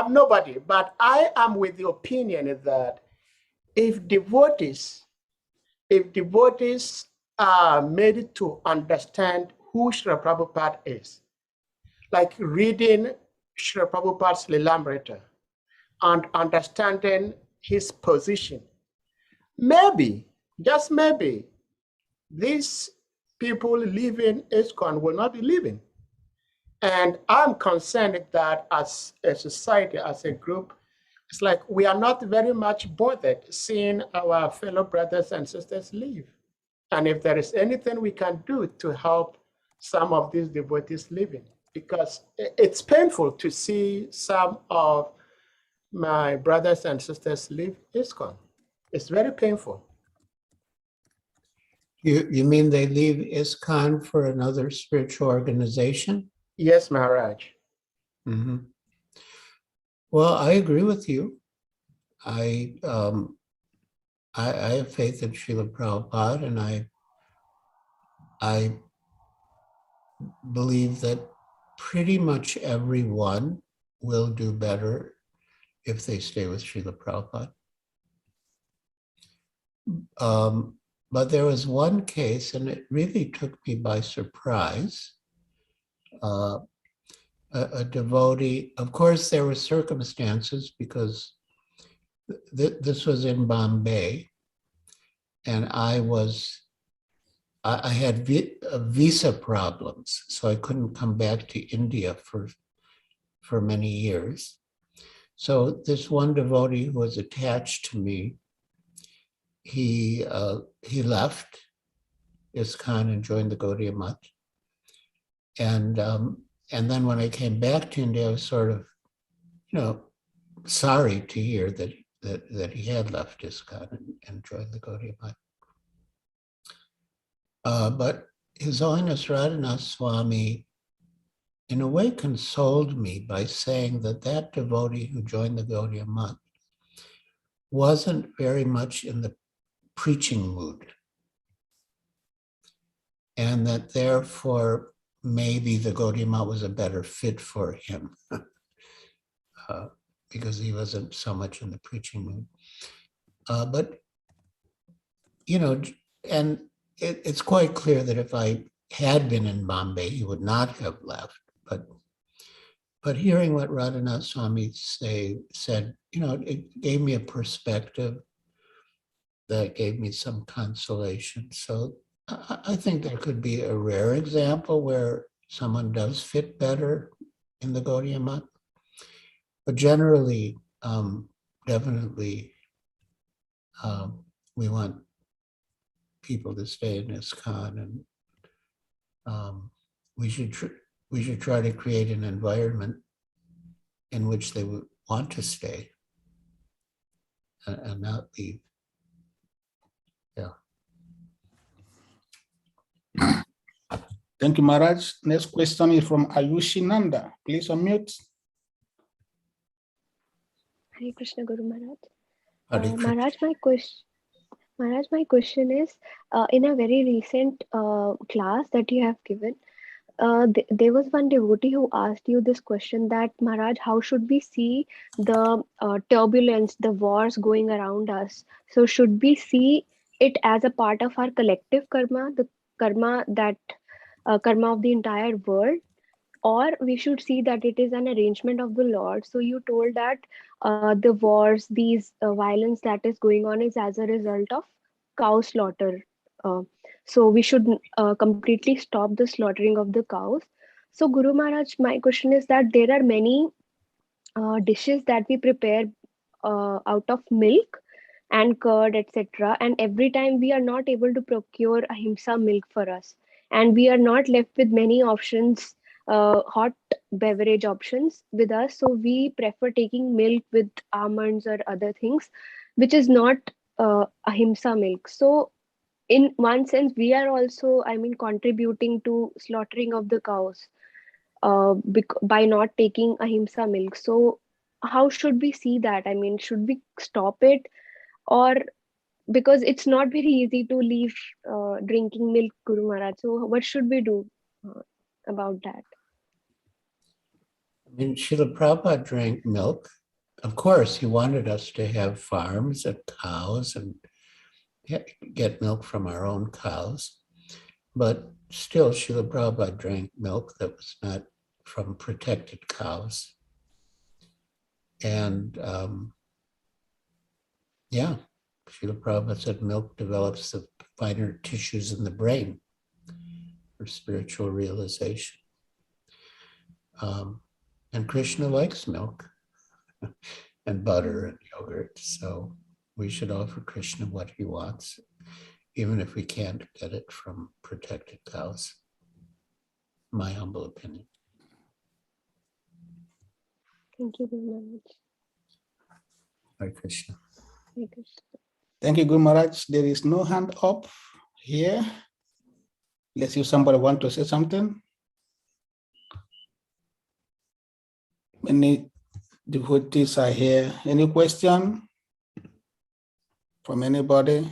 nobody, but I am with the opinion that if devotees are made to understand who Srila Prabhupada is, like reading Srila Prabhupada's Lilamrita and understanding his position, maybe, just maybe, these people living ISKCON will not be living. And I'm concerned that as a society, as a group, it's like we are not very much bothered seeing our fellow brothers and sisters live. And if there is anything we can do to help some of these devotees living, because it's painful to see some of my brothers and sisters leave ISKCON. It's very painful. You mean they leave ISKCON for another spiritual organization? Yes, Maharaj. Mm-hmm. Well, I agree with you. I have faith in Srila Prabhupada, and I believe that pretty much everyone will do better if they stay with Srila Prabhupada. But there was one case, and it really took me by surprise. A devotee, of course, there were circumstances because this was in Bombay, and I had visa problems, so I couldn't come back to India for many years. So this one devotee who was attached to me, he left ISKCON and joined the Gaudiya Math. And then when I came back to India, I was sort of, sorry to hear that he had left ISKCON and joined the Gaudiya Math. But His Holiness Radhanath Swami, in a way, consoled me by saying that that devotee who joined the Gaudiya Math wasn't very much in the preaching mood, and that therefore maybe the Gaudiya Math was a better fit for him because he wasn't so much in the preaching mood. But, you know, and it's quite clear that if I had been in Bombay, he would not have left. But hearing what Radhanath Swami said, you know, it gave me a perspective that gave me some consolation. So I think there could be a rare example where someone does fit better in the Gaudiya Math. But generally, definitely, we want people to stay in ISKCON, and we should try to create an environment in which they would want to stay and not leave. Yeah. Thank you, Maharaj. Next question is from Ayushi Nanda. Please unmute. Hare Krishna, Guru Maharaj. Hare Krishna. Maharaj, my question is, in a very recent class that you have given, there was one devotee who asked you this question that, Maharaj, how should we see the turbulence, the wars going around us? So should we see it as a part of our collective karma, the karma that karma of the entire world, or we should see that it is an arrangement of the Lord? So you told that the wars, these violence that is going on is as a result of cow slaughter. So we should completely stop the slaughtering of the cows. So Guru Maharaj, my question is that there are many dishes that we prepare out of milk and curd, etc. And every time we are not able to procure ahimsa milk for us, and we are not left with many options, hot beverage options with us. So we prefer taking milk with almonds or other things, which is not ahimsa milk. So in one sense, we are also, I mean, contributing to slaughtering of the cows by not taking ahimsa milk. So how should we see that? I mean, should we stop it, or because it's not very easy to leave drinking milk, Guru Maharaj? So what should we do about that? I mean, Srila Prabhupada drank milk. Of course, he wanted us to have farms and cows and get milk from our own cows. But still, Srila Prabhupada drank milk that was not from protected cows. And yeah, Srila Prabhupada said milk develops the finer tissues in the brain for spiritual realization. And Krishna likes milk and butter and yogurt. So we should offer Krishna what he wants, even if we can't get it from protected cows. My humble opinion. Thank you, Guru Maharaj. Hare Krishna. Hare Krishna. Thank you, Guru Maharaj. There is no hand up here. Let's see if somebody want to say something. Many devotees are here. Any question from anybody?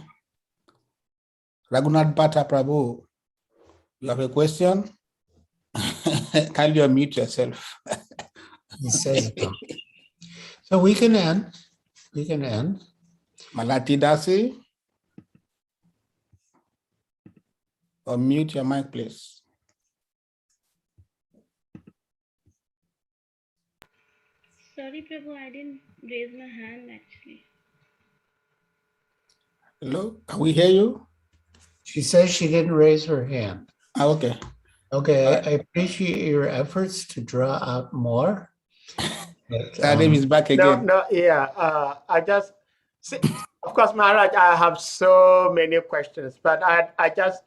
Raghunath Bhatta Prabhu, you have a question? Can you unmute yourself? He says no. So we can end. We can end. Malati Dasi, unmute your mic, please. Sorry, Prabhu, I didn't raise my hand actually. Hello, can we hear you? She says she didn't raise her hand. Okay. Okay, I appreciate your efforts to draw out more. But, Sadev is back again. I just, see, of course, Maharaj, I have so many questions, but I just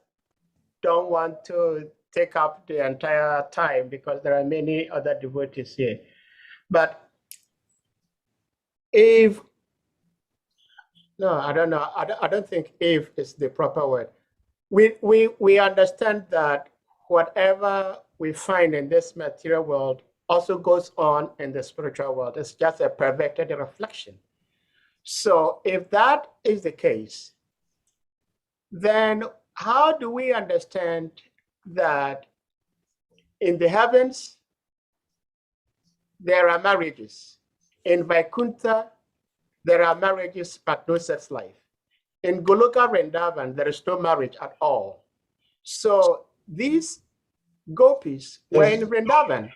don't want to take up the entire time because there are many other devotees here. But I don't know, I don't think if is the proper word. we understand that whatever we find in this material world also goes on in the spiritual world. It's just a perverted reflection. So if that is the case, then how do we understand that in the heavens there are marriages? In Vaikuntha, there are marriages but no sex life. In Goloka Vrindavan, there is no marriage at all. So these gopis were in Vrindavan.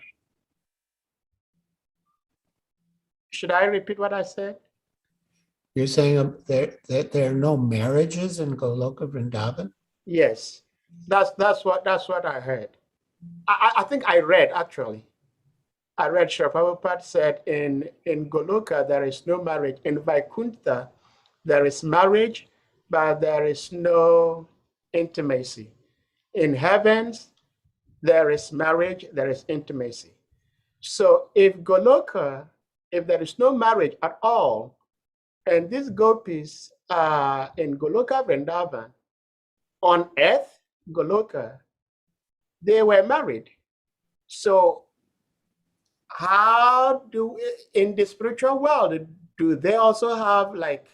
Should I repeat what I said? You're saying that there are no marriages in Goloka Vrindavan? Yes, that's what I heard. I think I read actually. I read Srila Prabhupada said in Goloka there is no marriage. In Vaikuntha there is marriage, but there is no intimacy. In heavens there is marriage, there is intimacy. So if Goloka, if there is no marriage at all, and these gopis are in Goloka Vrindavan, on earth, Goloka, they were married. So how do, in the spiritual world, do they also have like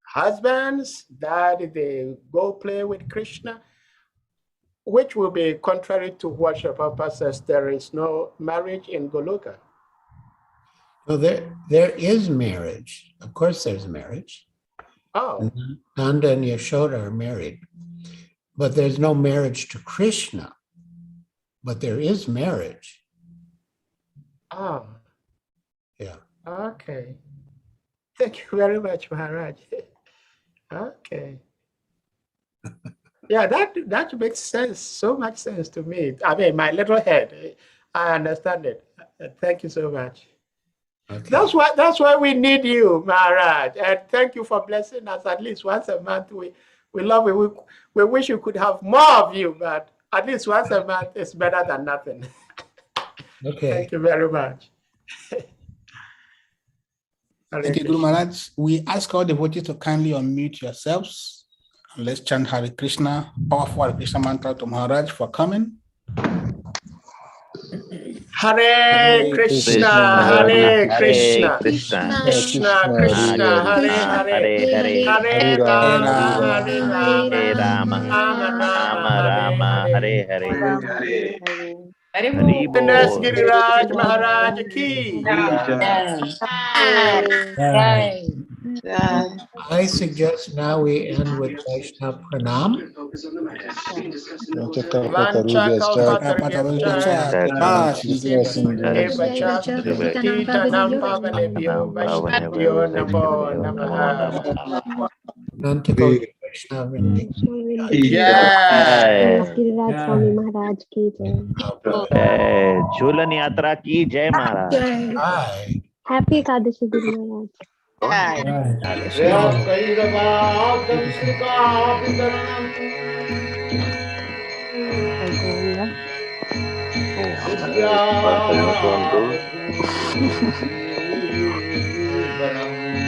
husbands that they go play with Krishna? Which will be contrary to what Srila Prabhupada says, there is no marriage in Goloka. Well, there is marriage. Of course there's marriage. Oh. Nanda and Yashoda are married. But there's no marriage to Krishna. But there is marriage. Oh. Yeah. Okay. Thank you very much, Maharaj. Okay. Yeah, that makes sense, so much sense to me. I mean, my little head, I understand it. Thank you so much. Okay. That's why we need you, Maharaj. And thank you for blessing us at least once a month. We love it. We wish you could have more of you, but at least once a month is better than nothing. Okay. Thank you very much. Thank you, Guru Maharaj. We ask all devotees to kindly unmute yourselves. And let's chant Hare Krishna, powerful Hare Krishna mantra to Maharaj for coming. Hare Krishna, Hare Krishna, Krishna Krishna, Hare Hare, Hare Rama, Hare Rama, Rama Rama, Hare Hare. Goodness Giriraj Maharaj ki. I suggest now we end with Vaishnava Pranam. Vancha kalpatarubhyacha evacha patitanam pavanebhyo vaishnavyo namo namaha. Nantagoti Vaishnava Jai. Giriraj Swami Maharaj ki jai. झूलन यात्रा की जय महाराज. Hi. Happy Ekadashi Guru Maharaj. Oh,